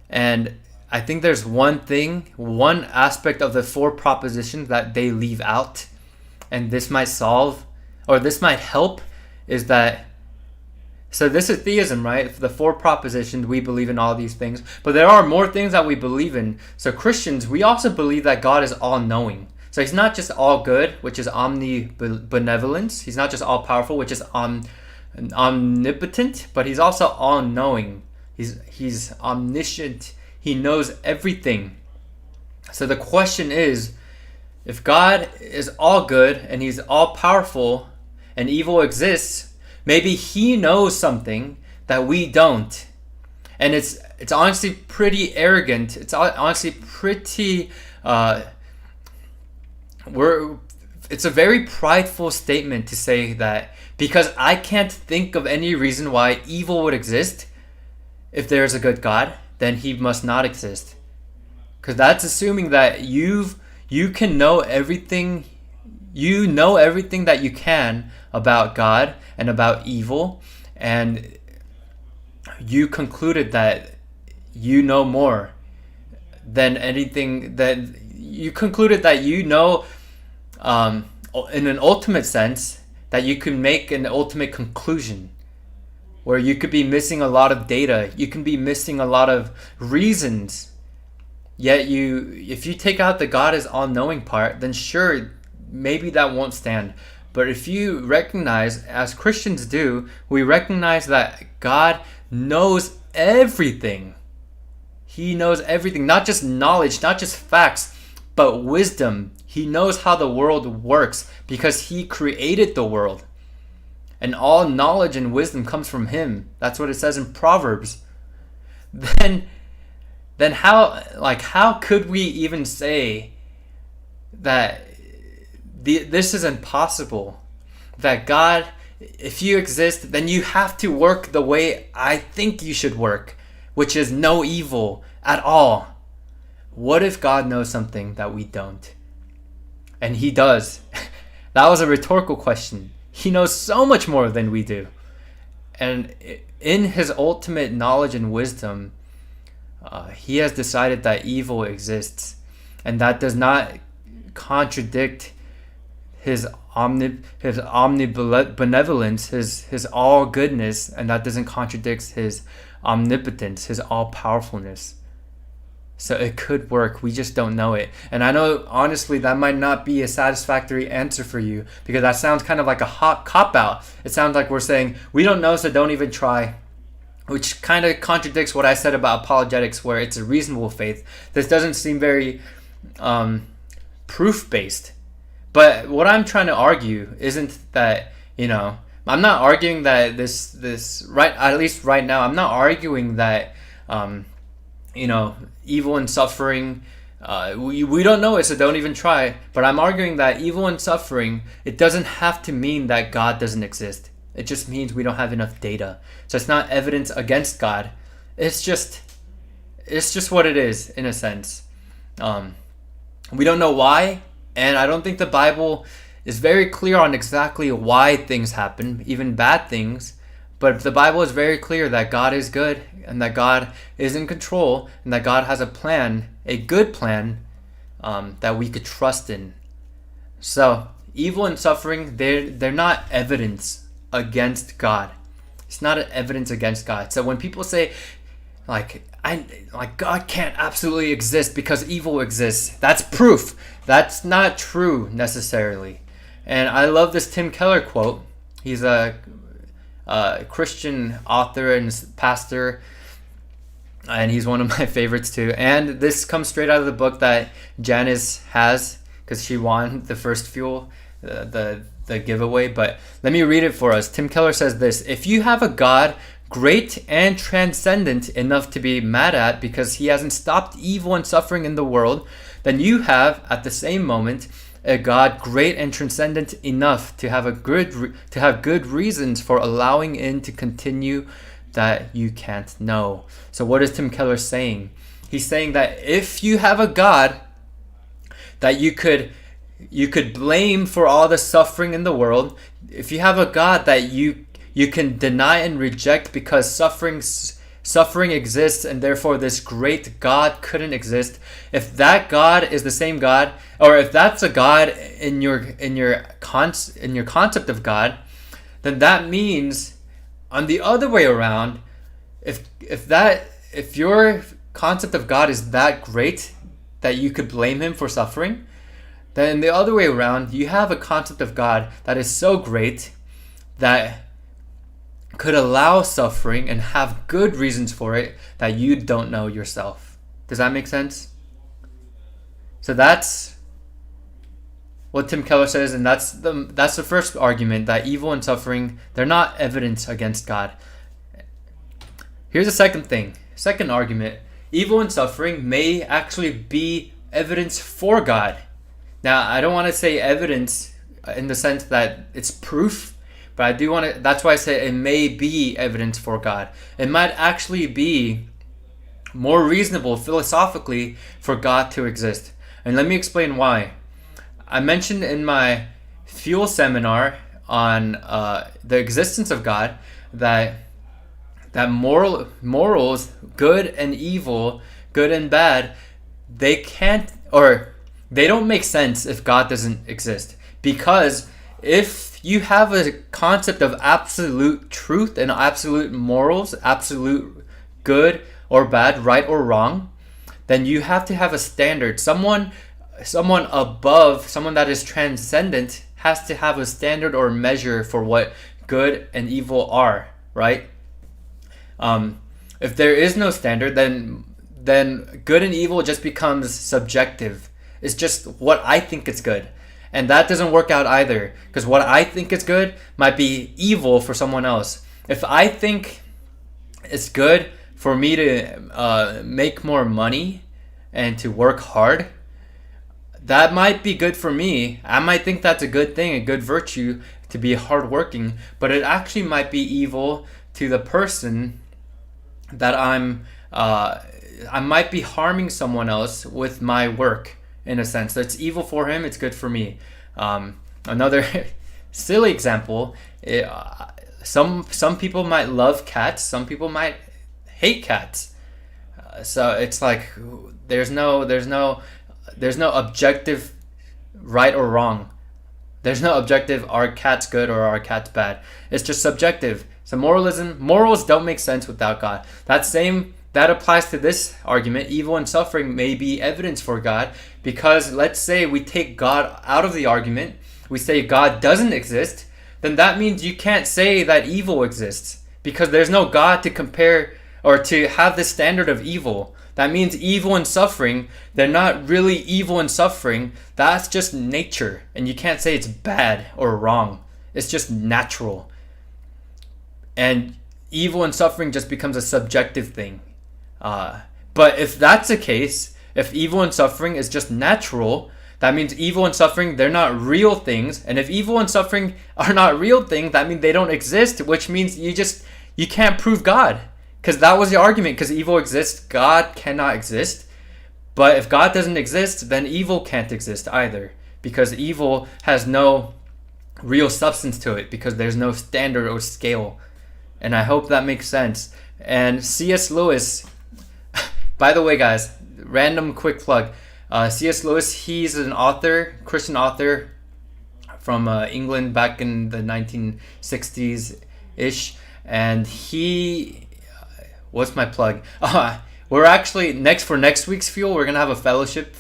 and I think there's one aspect of the four propositions that they leave out, and this might help, is that, so this is theism, right? The four propositions, we believe in all these things, but there are more things that we believe in. So Christians, we also believe that God is all-knowing. So he's not just all good, which is omnibenevolence. He's not just all-powerful, which is omnipotent, but he's also all-knowing. He's omniscient. He knows everything. So the question is, if God is all good and he's all powerful and evil exists, maybe he knows something that we don't. And it's honestly pretty arrogant. It's honestly pretty it's a very prideful statement to say that because I can't think of any reason why evil would exist, if there's a good God, then he must not exist. Because that's assuming that you can know everything you know everything that you can about God and about evil, and you concluded that you know more than anything, that you concluded that you know, in an ultimate sense, that you can make an ultimate conclusion where you could be missing a lot of data, you can be missing a lot of reasons. Yet if you take out the God is all-knowing part, then sure, maybe that won't stand. But if you recognize, as Christians do, we recognize that God knows everything. He knows everything, not just knowledge, not just facts, but wisdom. He knows how the world works because he created the world. And all knowledge and wisdom comes from him. That's what it says in Proverbs. Then how could we even say that this is impossible? That God, if you exist, then you have to work the way I think you should work, which is no evil at all. What if God knows something that we don't? And he does. That was a rhetorical question. He knows so much more than we do. And in his ultimate knowledge and wisdom, he has decided that evil exists. And that does not contradict his omnibenevolence, his all goodness, and that doesn't contradict his omnipotence, his all powerfulness. So it could work. We just don't know it. And I know, honestly, that might not be a satisfactory answer for you, because that sounds kind of like a hot cop-out. It sounds like we're saying, we don't know, so don't even try. Which kind of contradicts what I said about apologetics, where it's a reasonable faith. This doesn't seem very proof-based. But what I'm trying to argue isn't that, I'm not arguing that this right, at least right now, I'm not arguing that, evil and suffering, we don't know it, so don't even try. But I'm arguing that evil and suffering, it doesn't have to mean that God doesn't exist. It just means we don't have enough data. So it's not evidence against God. It's just what it is, in a sense. We don't know why, and I don't think the Bible is very clear on exactly why things happen, even bad things. But the Bible is very clear that God is good, and that God is in control, and that God has a plan, a good plan, that we could trust in. So evil and suffering, they're not evidence against God. It's not an evidence against God. So when people say, God can't absolutely exist because evil exists, that's proof. That's not true necessarily. And I love this Tim Keller quote. He's a Christian author and pastor, and he's one of my favorites too. And this comes straight out of the book that Janice has, because she won the first fuel, the giveaway. But let me read it for us. Tim Keller says this: if you have a God great and transcendent enough to be mad at because he hasn't stopped evil and suffering in the world, then you have at the same moment a God great and transcendent enough to have good reasons for allowing in to continue that you can't know. So what is Tim Keller saying? He's saying that if you have a God that you could blame for all the suffering in the world, if you have a God that you can deny and reject because suffering exists and therefore this great God couldn't exist, if that God is the same God, or if that's a God in your concept of God, then that means on the other way around, if your concept of God is that great that you could blame him for suffering, then the other way around, you have a concept of God that is so great that could allow suffering and have good reasons for it that you don't know yourself. Does that make sense? So that's what Tim Keller says, and that's the first argument, that evil and suffering, they're not evidence against God. Here's the second argument: evil and suffering may actually be evidence for God. Now, I don't want to say evidence in the sense that it's proof, but I do want to, that's why I say it may be evidence for God. It might actually be more reasonable philosophically for God to exist. And let me explain why. I mentioned in my fuel seminar on the existence of God, that morals, good and evil, good and bad, they can't, or they don't make sense if God doesn't exist. Because if you have a concept of absolute truth and absolute morals, absolute good or bad, right or wrong, then you have to have a standard. Someone above, someone that is transcendent, has to have a standard or measure for what good and evil are, right? If there is no standard, then good and evil just becomes subjective. It's just what I think is good. And that doesn't work out either, because what I think is good might be evil for someone else. If I think it's good for me to make more money and to work hard, that might be good for me. I might think that's a good thing, a good virtue, to be hardworking, but it actually might be evil to the person that I might be harming someone else with my work, in a sense. That's evil for him, it's good for me. Another silly example, some people might love cats, some people might hate cats. So it's like there's no objective right or wrong. There's no objective, are cats good or are cats bad? It's just subjective. So morals don't make sense without God. That applies to this argument. Evil and suffering may be evidence for God, because let's say we take God out of the argument, we say God doesn't exist, then that means you can't say that evil exists, because there's no God to compare or to have the standard of evil. That means evil and suffering, they're not really evil and suffering. That's just nature, and you can't say it's bad or wrong. It's just natural. And evil and suffering just becomes a subjective thing. But if that's the case, if evil and suffering is just natural, that means evil and suffering, they're not real things. And if evil and suffering are not real things, that means they don't exist, which means you can't prove God. Because that was the argument. Because evil exists, God cannot exist. But if God doesn't exist, then evil can't exist either. Because evil has no real substance to it, because there's no standard or scale. And I hope that makes sense. And C.S. Lewis, by the way, guys, random quick plug. C.S. Lewis, he's an author, Christian author from England back in the 1960s-ish. And what's my plug? We're actually, next week's Fuel, we're going to have a fellowship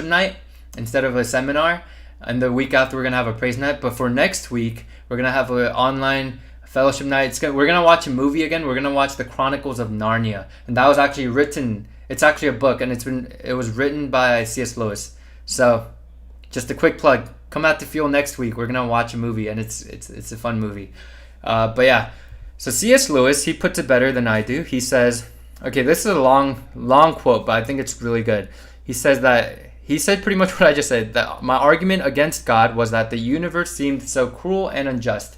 night instead of a seminar. And the week after, we're going to have a praise night. But for next week, we're going to have an online fellowship night. We're going to watch a movie again. We're going to watch The Chronicles of Narnia. And that was actually written, it's actually a book, and it was written by C.S. Lewis. So, just a quick plug. Come out to Fuel next week. We're going to watch a movie, and it's a fun movie. But yeah, so C.S. Lewis, he puts it better than I do. He says, okay, this is a long quote, but I think it's really good. He said pretty much what I just said, that my argument against God was that the universe seemed so cruel and unjust.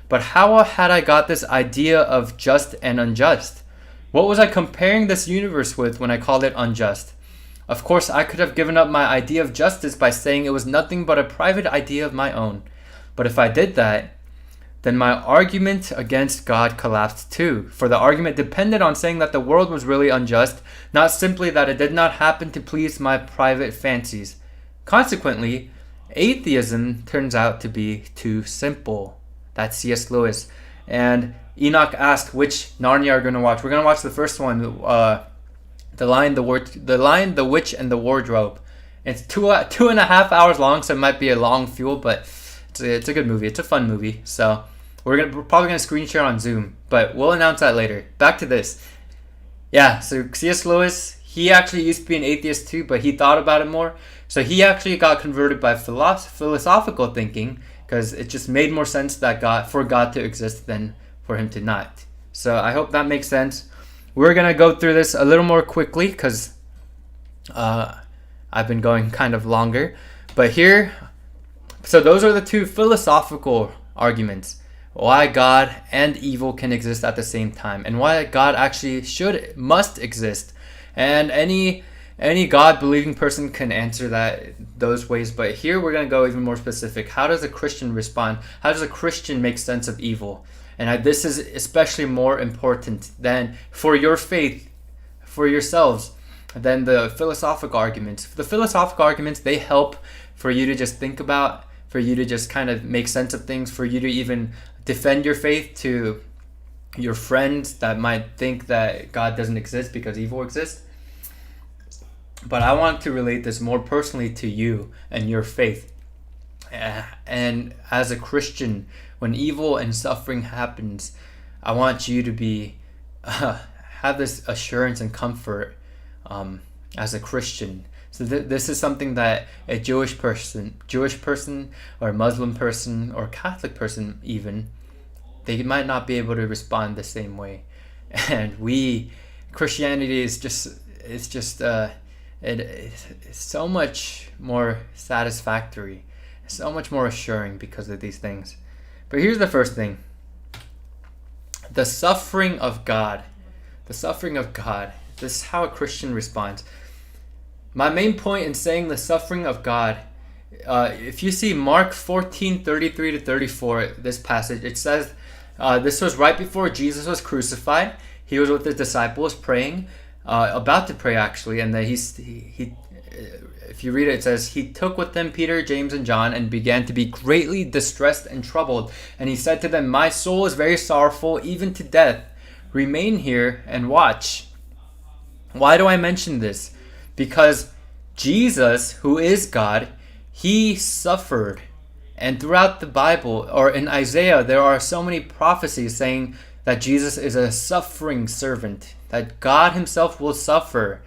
But how had I got this idea of just and unjust? What was I comparing this universe with when I called it unjust? Of course, I could have given up my idea of justice by saying it was nothing but a private idea of my own. But if I did that, then my argument against God collapsed too. For the argument depended on saying that the world was really unjust, not simply that it did not happen to please my private fancies. Consequently, atheism turns out to be too simple. That's C.S. Lewis. And Enoch asked which Narnia are going to watch. We're going to watch the first one, The Lion, the Witch, and the Wardrobe. It's 2.5 hours long, so it might be a long Fuel, but it's a good movie. It's a fun movie. So we're probably going to screen share on Zoom, but we'll announce that later. Back to this. Yeah, so C.S. Lewis, he actually used to be an atheist too, but he thought about it more. So he actually got converted by philosophical thinking, because it just made more sense for God to exist than for him to not. So I hope that makes sense. We're going to go through this a little more quickly, because I've been going kind of longer. But so those are the two philosophical arguments. Why God and evil can exist at the same time, and why God actually must exist. And any Any God-believing person can answer that those ways, but here we're going to go even more specific. How does a Christian respond? How does a Christian make sense of evil? And this is especially more important than for your faith, for yourselves, than the philosophical arguments. The philosophical arguments, they help for you to just think about, for you to just kind of make sense of things, for you to even defend your faith to your friends that might think that God doesn't exist because evil exists. But I want to relate this more personally to you and your faith. And as a Christian, when evil and suffering happens, I want you to be have this assurance and comfort as a Christian. So this is something that a Jewish person or a Muslim person or Catholic person even, they might not be able to respond the same way. And Christianity is just it's so much more satisfactory, so much more assuring because of these things. But here's the first thing. The suffering of God. The suffering of God. This is how a Christian responds. My main point in saying the suffering of God, if you see Mark 14:33-34, this passage, it says, this was right before Jesus was crucified. He was with his disciples praying, about to pray actually, and then he if you read it, it says, he took with them Peter, James, and John, and began to be greatly distressed and troubled. And he said to them, my soul is very sorrowful, even to death. Remain here and watch. Why do I mention this? Because Jesus, who is God, he suffered. And throughout the Bible, or in Isaiah, there are so many prophecies saying that Jesus is a suffering servant, that God himself will suffer.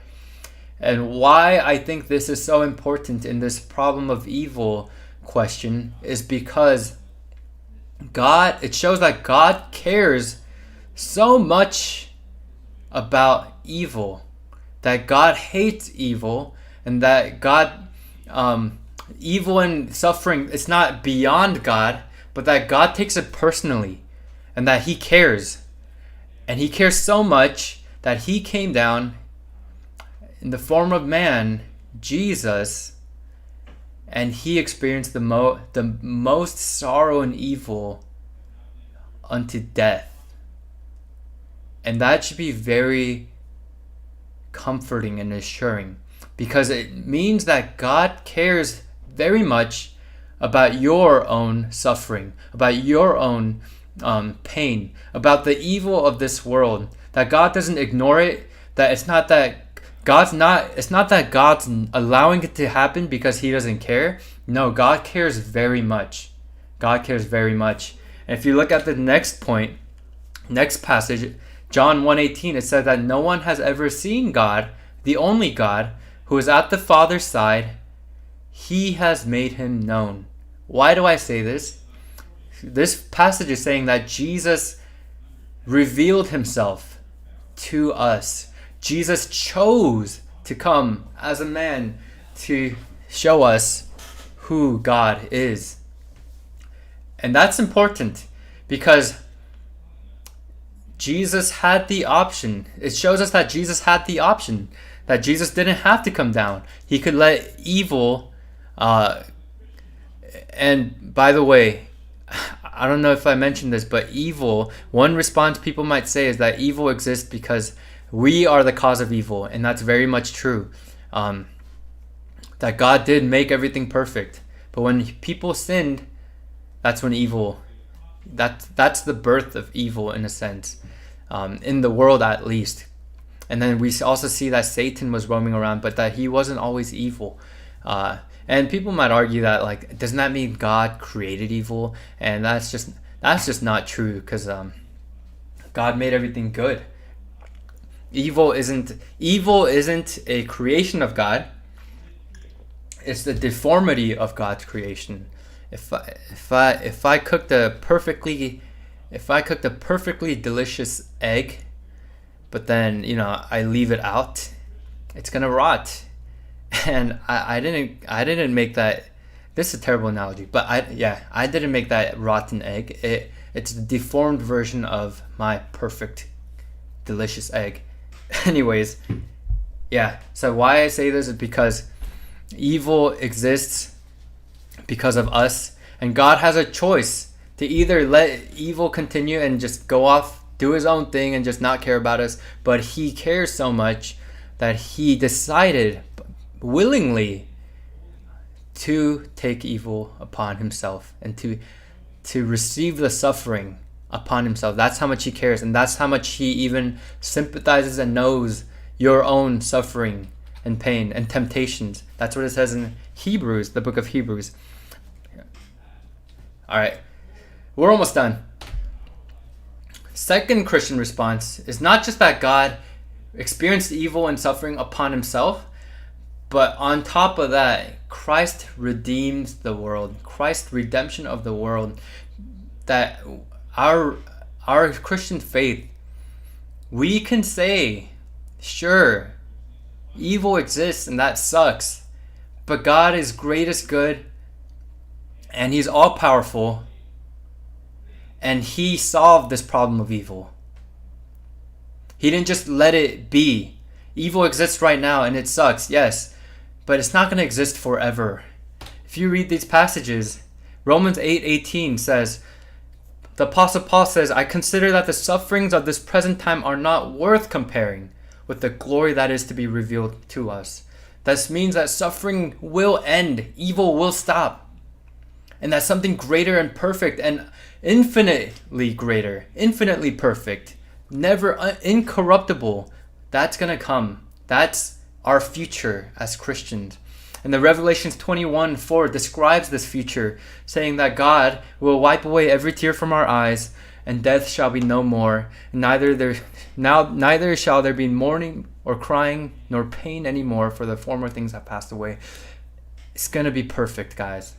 And why I think this is so important in this problem of evil question is because it shows that God cares so much about evil, that God hates evil, and that God, evil and suffering, it's not beyond God, but that God takes it personally, and that he cares. And he cares so much that he came down in the form of man, Jesus, and he experienced the most sorrow and evil unto death. And that should be very comforting and assuring, because it means that God cares very much about your own suffering, about your own pain, about the evil of this world, that God doesn't ignore it, that it's not that God's allowing it to happen because he doesn't care. No, God cares very much. God cares very much. And if you look at the next passage, John 1:18, it says that no one has ever seen God, the only God, who is at the Father's side. He has made him known. Why do I say this? This passage is saying that Jesus revealed himself to us. Jesus chose to come as a man to show us who God is. And that's important because Jesus had the option. It shows us that Jesus had the option, that Jesus didn't have to come down. He could let evil, and by the way, I don't know if I mentioned this, but evil, one response people might say is that evil exists because we are the cause of evil, and that's very much true. That God did make everything perfect, but when people sinned, that's when that's the birth of evil in a sense, in the world at least. And then we also see that Satan was roaming around, but that he wasn't always evil. And people might argue that, like, doesn't that mean God created evil? And that's just not true, because God made everything good. Evil isn't a creation of God. It's the deformity of God's creation. If I cooked a perfectly delicious egg, but then I leave it out, it's gonna rot. And I didn't make that. This is a terrible analogy, but I didn't make that rotten egg. It's the deformed version of my perfect delicious egg. Anyways, Yeah, so why I say this is because evil exists because of us, and God has a choice to either let evil continue and just go off, do his own thing, and just not care about us, but he cares so much that he decided willingly to take evil upon himself and to receive the suffering upon himself. That's how much he cares, and that's how much he even sympathizes and knows your own suffering and pain and temptations. That's what it says in Hebrews, the book of Hebrews. All right, we're almost done. Second Christian response is not just that God experienced evil and suffering upon himself, but on top of that, Christ redeems the world. Christ's redemption of the world. That our Christian faith, we can say, sure, evil exists and that sucks, but God is greatest good, and he's all powerful, and he solved this problem of evil. He didn't just let it be. Evil exists right now and it sucks, yes, but it's not going to exist forever. If you read these passages, Romans 8:18 says, the Apostle Paul says, I consider that the sufferings of this present time are not worth comparing with the glory that is to be revealed to us. This means that suffering will end, evil will stop, and that something greater and perfect and infinitely greater, infinitely perfect, never incorruptible, that's going to come. That's our future as Christians. And the Revelations 21:4 describes this future, saying that God will wipe away every tear from our eyes, and death shall be no more. Neither shall there be mourning or crying nor pain anymore, for the former things have passed away. It's gonna be perfect, guys.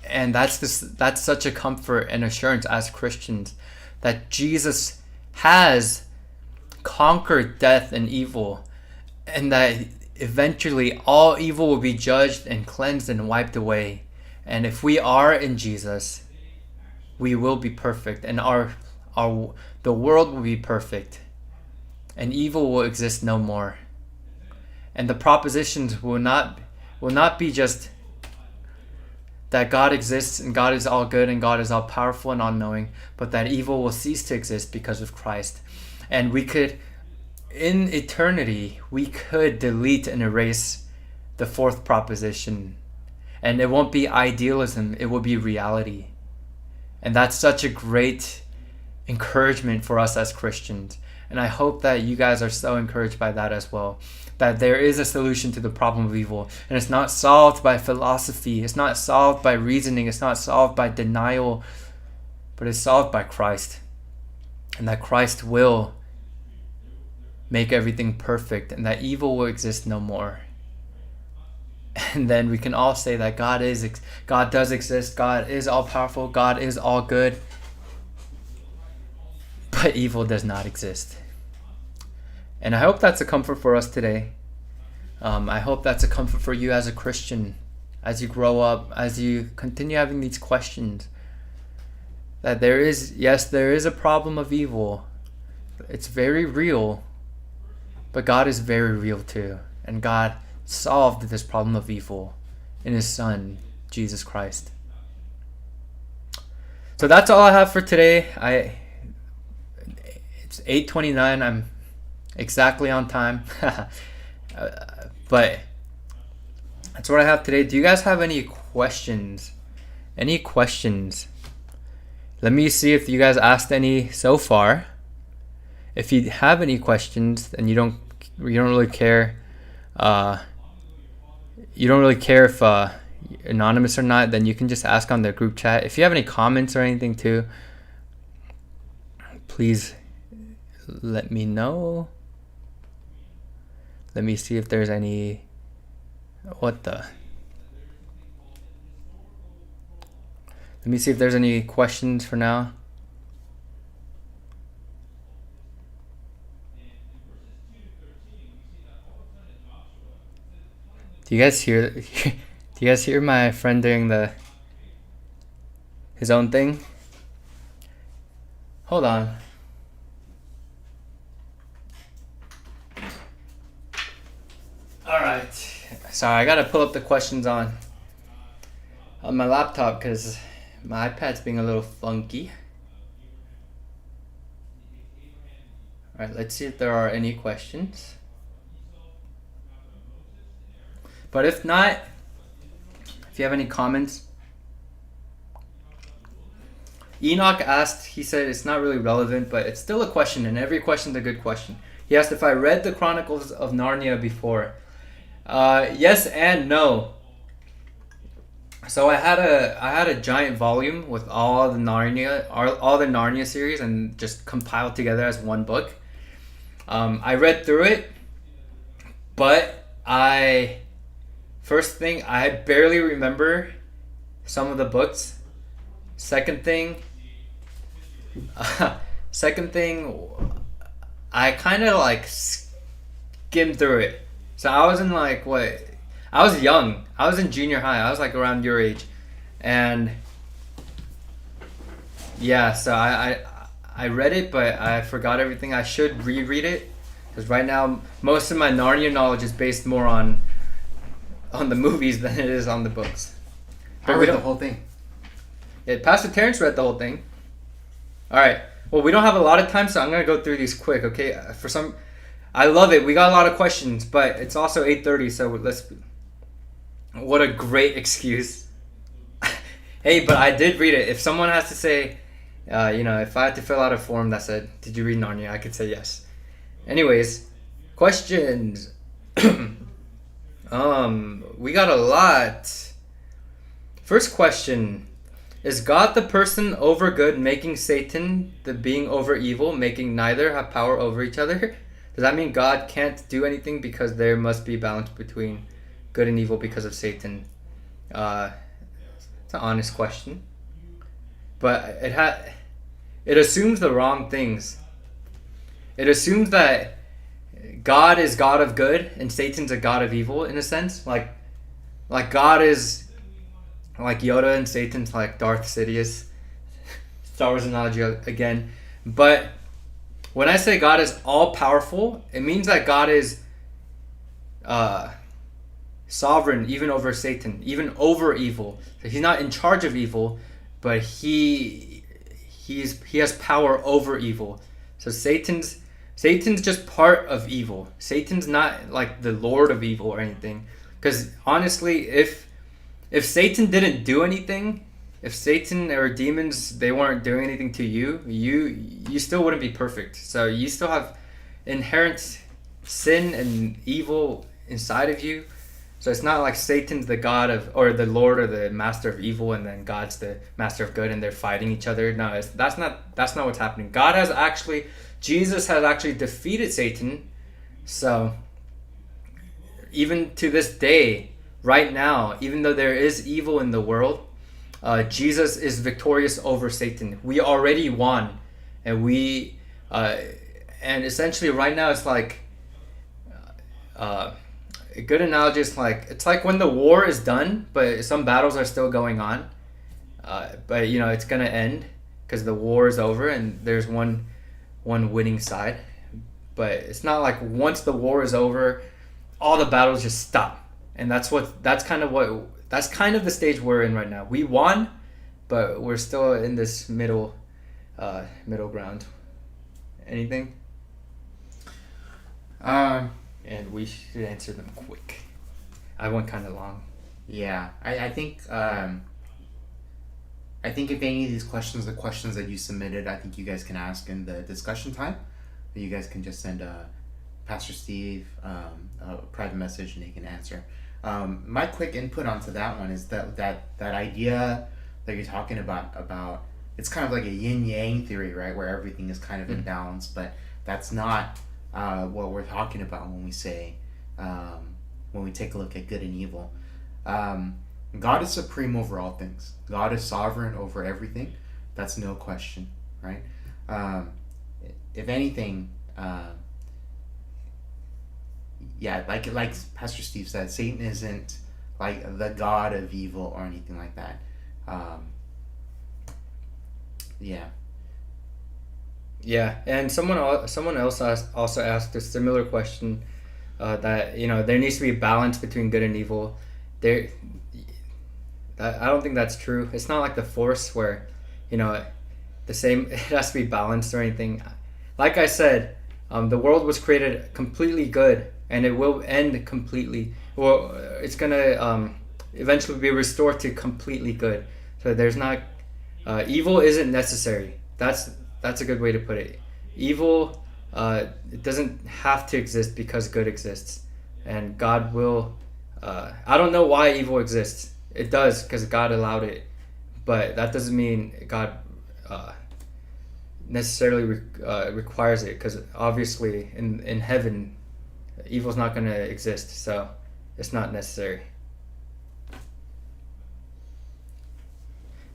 And that's such a comfort and assurance as Christians, that Jesus has conquered death and evil, and that eventually all evil will be judged and cleansed and wiped away. And if we are in Jesus, we will be perfect, and the world will be perfect, and evil will exist no more. And the propositions will not be just that God exists and God is all good and God is all powerful and all knowing, but that evil will cease to exist because of Christ. And we could, in eternity, we could delete and erase the fourth proposition, and it won't be idealism, it will be reality. And that's such a great encouragement for us as Christians. And I hope that you guys are so encouraged by that as well. That there is a solution to the problem of evil. And it's not solved by philosophy. It's not solved by reasoning. It's not solved by denial. But it's solved by Christ. And that Christ will make everything perfect. And that evil will exist no more. And then we can all say that God does exist. God is all powerful. God is all good. But evil does not exist. And I hope that's a comfort for us today. I hope that's a comfort for you as a Christian, as you grow up, as you continue having these questions. That there is a problem of evil. It's very real. But God is very real too. And God solved this problem of evil in His Son, Jesus Christ. So that's all I have for today. It's 8:29. I'm exactly on time. But that's what I have today. Do you guys have any questions? Any questions? Let me see if you guys asked any so far. If you have any questions and you don't really care, if anonymous or not, then you can just ask on the group chat. If you have any comments or anything too, please let me know. Let me see if there's any. Let me see if there's any questions for now. Do you guys hear my friend doing his own thing? Hold on. All right. Sorry, I gotta pull up the questions on my laptop because my iPad's being a little funky. All right, let's see if there are any questions. But if not, if you have any comments. Enoch asked, he said it's not really relevant, but it's still a question, and every question's a good question. He asked if I read the Chronicles of Narnia before. Yes and no. So I had a giant volume with all the Narnia series and just compiled together as one book. I read through it, but first thing, I barely remember some of the books. Second thing, I kind of like skimmed through it. So I was in like I was young. I was in junior high. I was like around your age, and yeah. So I read it, but I forgot everything. I should reread it because right now most of my Narnia knowledge is based more on the movies than it is on the books. But I read the whole thing. Yeah, Pastor Terrence read the whole thing. All right. Well, we don't have a lot of time, so I'm gonna go through these quick. Okay. I love it. We got a lot of questions, but it's also 8:30, so let's. What a great excuse. Hey, but I did read it. If someone has to say, if I had to fill out a form that said, "Did you read Narnia?" I could say yes. Anyways, questions. We got a lot. First question. Is God the person over good, making Satan the being over evil, making neither have power over each other? Does that mean God can't do anything because there must be balance between good and evil because of Satan? It's an honest question. But it assumes the wrong things. It assumes that God is God of good and Satan's a God of evil in a sense. Like God is like Yoda and Satan's like Darth Sidious. Star Wars analogy again. But when I say God is all powerful, it means that God is sovereign even over Satan, even over evil. So he's not in charge of evil, but he has power over evil. So Satan's just part of evil. Satan's not like the Lord of evil or anything. Because honestly, if Satan didn't do anything, if Satan or demons, they weren't doing anything to you, you still wouldn't be perfect. So you still have inherent sin and evil inside of you. So it's not like Satan's the God of, or the Lord or the master of evil, and then God's the master of good, and they're fighting each other. No, that's not what's happening. Jesus has actually defeated Satan. So even to this day, right now, even though there is evil in the world, Jesus is victorious over Satan. We already won, and and essentially right now it's like a good analogy is it's like when the war is done, but some battles are still going on. But it's gonna end because the war is over and there's one winning side. But it's not like once the war is over, all the battles just stop. And that's kind of the stage we're in right now. We won, but we're still in this middle ground. Anything? And we should answer them quick. I went kind of long. Yeah, I think if any of these questions, the questions that you submitted, I think you guys can ask in the discussion time. You guys can just send Pastor Steve a private message and he can answer. My quick input onto that one is that idea that you're talking about it's kind of like a yin-yang theory, right, where everything is kind of in balance, but that's not what we're talking about when we say when we take a look at good and evil. God is supreme over all things. God is sovereign over everything. That's no question, right? If anything, like Pastor Steve said, Satan isn't like the God of evil or anything like that. Yeah, and someone else also asked a similar question. that there needs to be a balance between good and evil. There, I don't think that's true. It's not like the Force where, you know, the same. It has to be balanced or anything. Like I said, the world was created completely good, and it will end completely. Well, it's gonna eventually be restored to completely good. So there's not evil isn't necessary. That's a good way to put it. Evil it doesn't have to exist because good exists, and God will. I don't know why evil exists. It does because God allowed it, but that doesn't mean God necessarily requires it. Because obviously, in heaven, evil's not going to exist, so it's not necessary.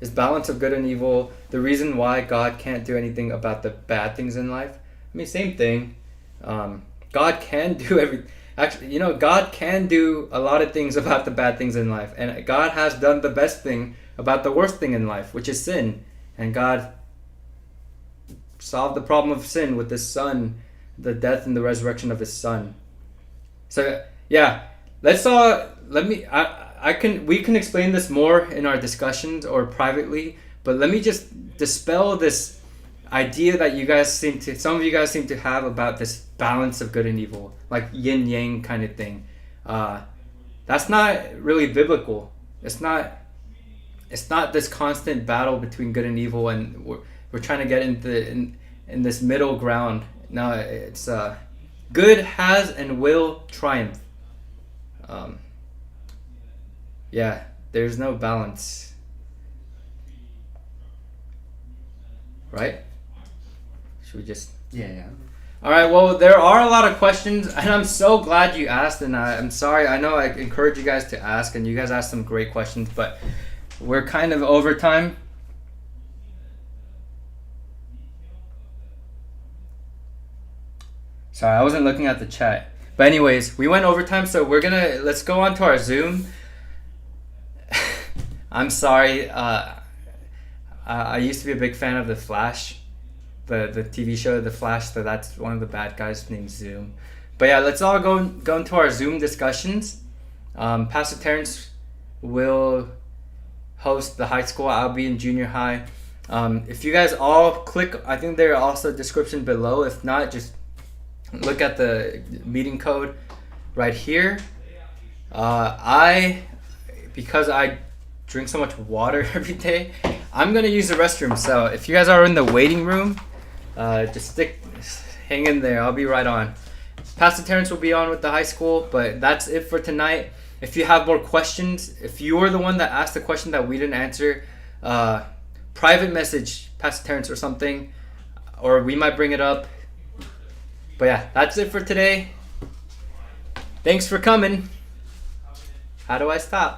Is balance of good and evil the reason why God can't do anything about the bad things in life? I mean, same thing. God can do everything. Actually, God can do a lot of things about the bad things in life. And God has done the best thing about the worst thing in life, which is sin. And God solved the problem of sin with His Son, the death and the resurrection of His Son. So, yeah, we can explain this more in our discussions or privately, but let me just dispel this idea that some of you guys seem to have about this balance of good and evil, like yin yang kind of thing. That's not really biblical. It's not this constant battle between good and evil, and we're trying to get in this middle ground. No, it's good has and will triumph. Yeah, there's no balance. Right? Should we just... Yeah. All right, well, there are a lot of questions, and I'm so glad you asked, and I'm sorry. I know I encourage you guys to ask, and you guys asked some great questions, but we're kind of over time. Sorry, I wasn't looking at the chat. But anyways, we went overtime, so let's go on to our Zoom. I'm sorry. I used to be a big fan of The Flash, the TV show The Flash. So that's one of the bad guys named Zoom. But yeah, let's all go into our Zoom discussions. Pastor Terrence will host the high school. I'll be in junior high. If you guys all click, I think there are also a description below. If not, just look at the meeting code right here. Because I drink so much water every day, I'm gonna use the restroom. So if you guys are in the waiting room, just hang in there. I'll be right on. Pastor Terrence will be on with the high school, but that's it for tonight. If you have more questions, if you were the one that asked the question that we didn't answer, private message Pastor Terrence or something, or we might bring it up. But yeah, that's it for today. Thanks for coming. How do I stop?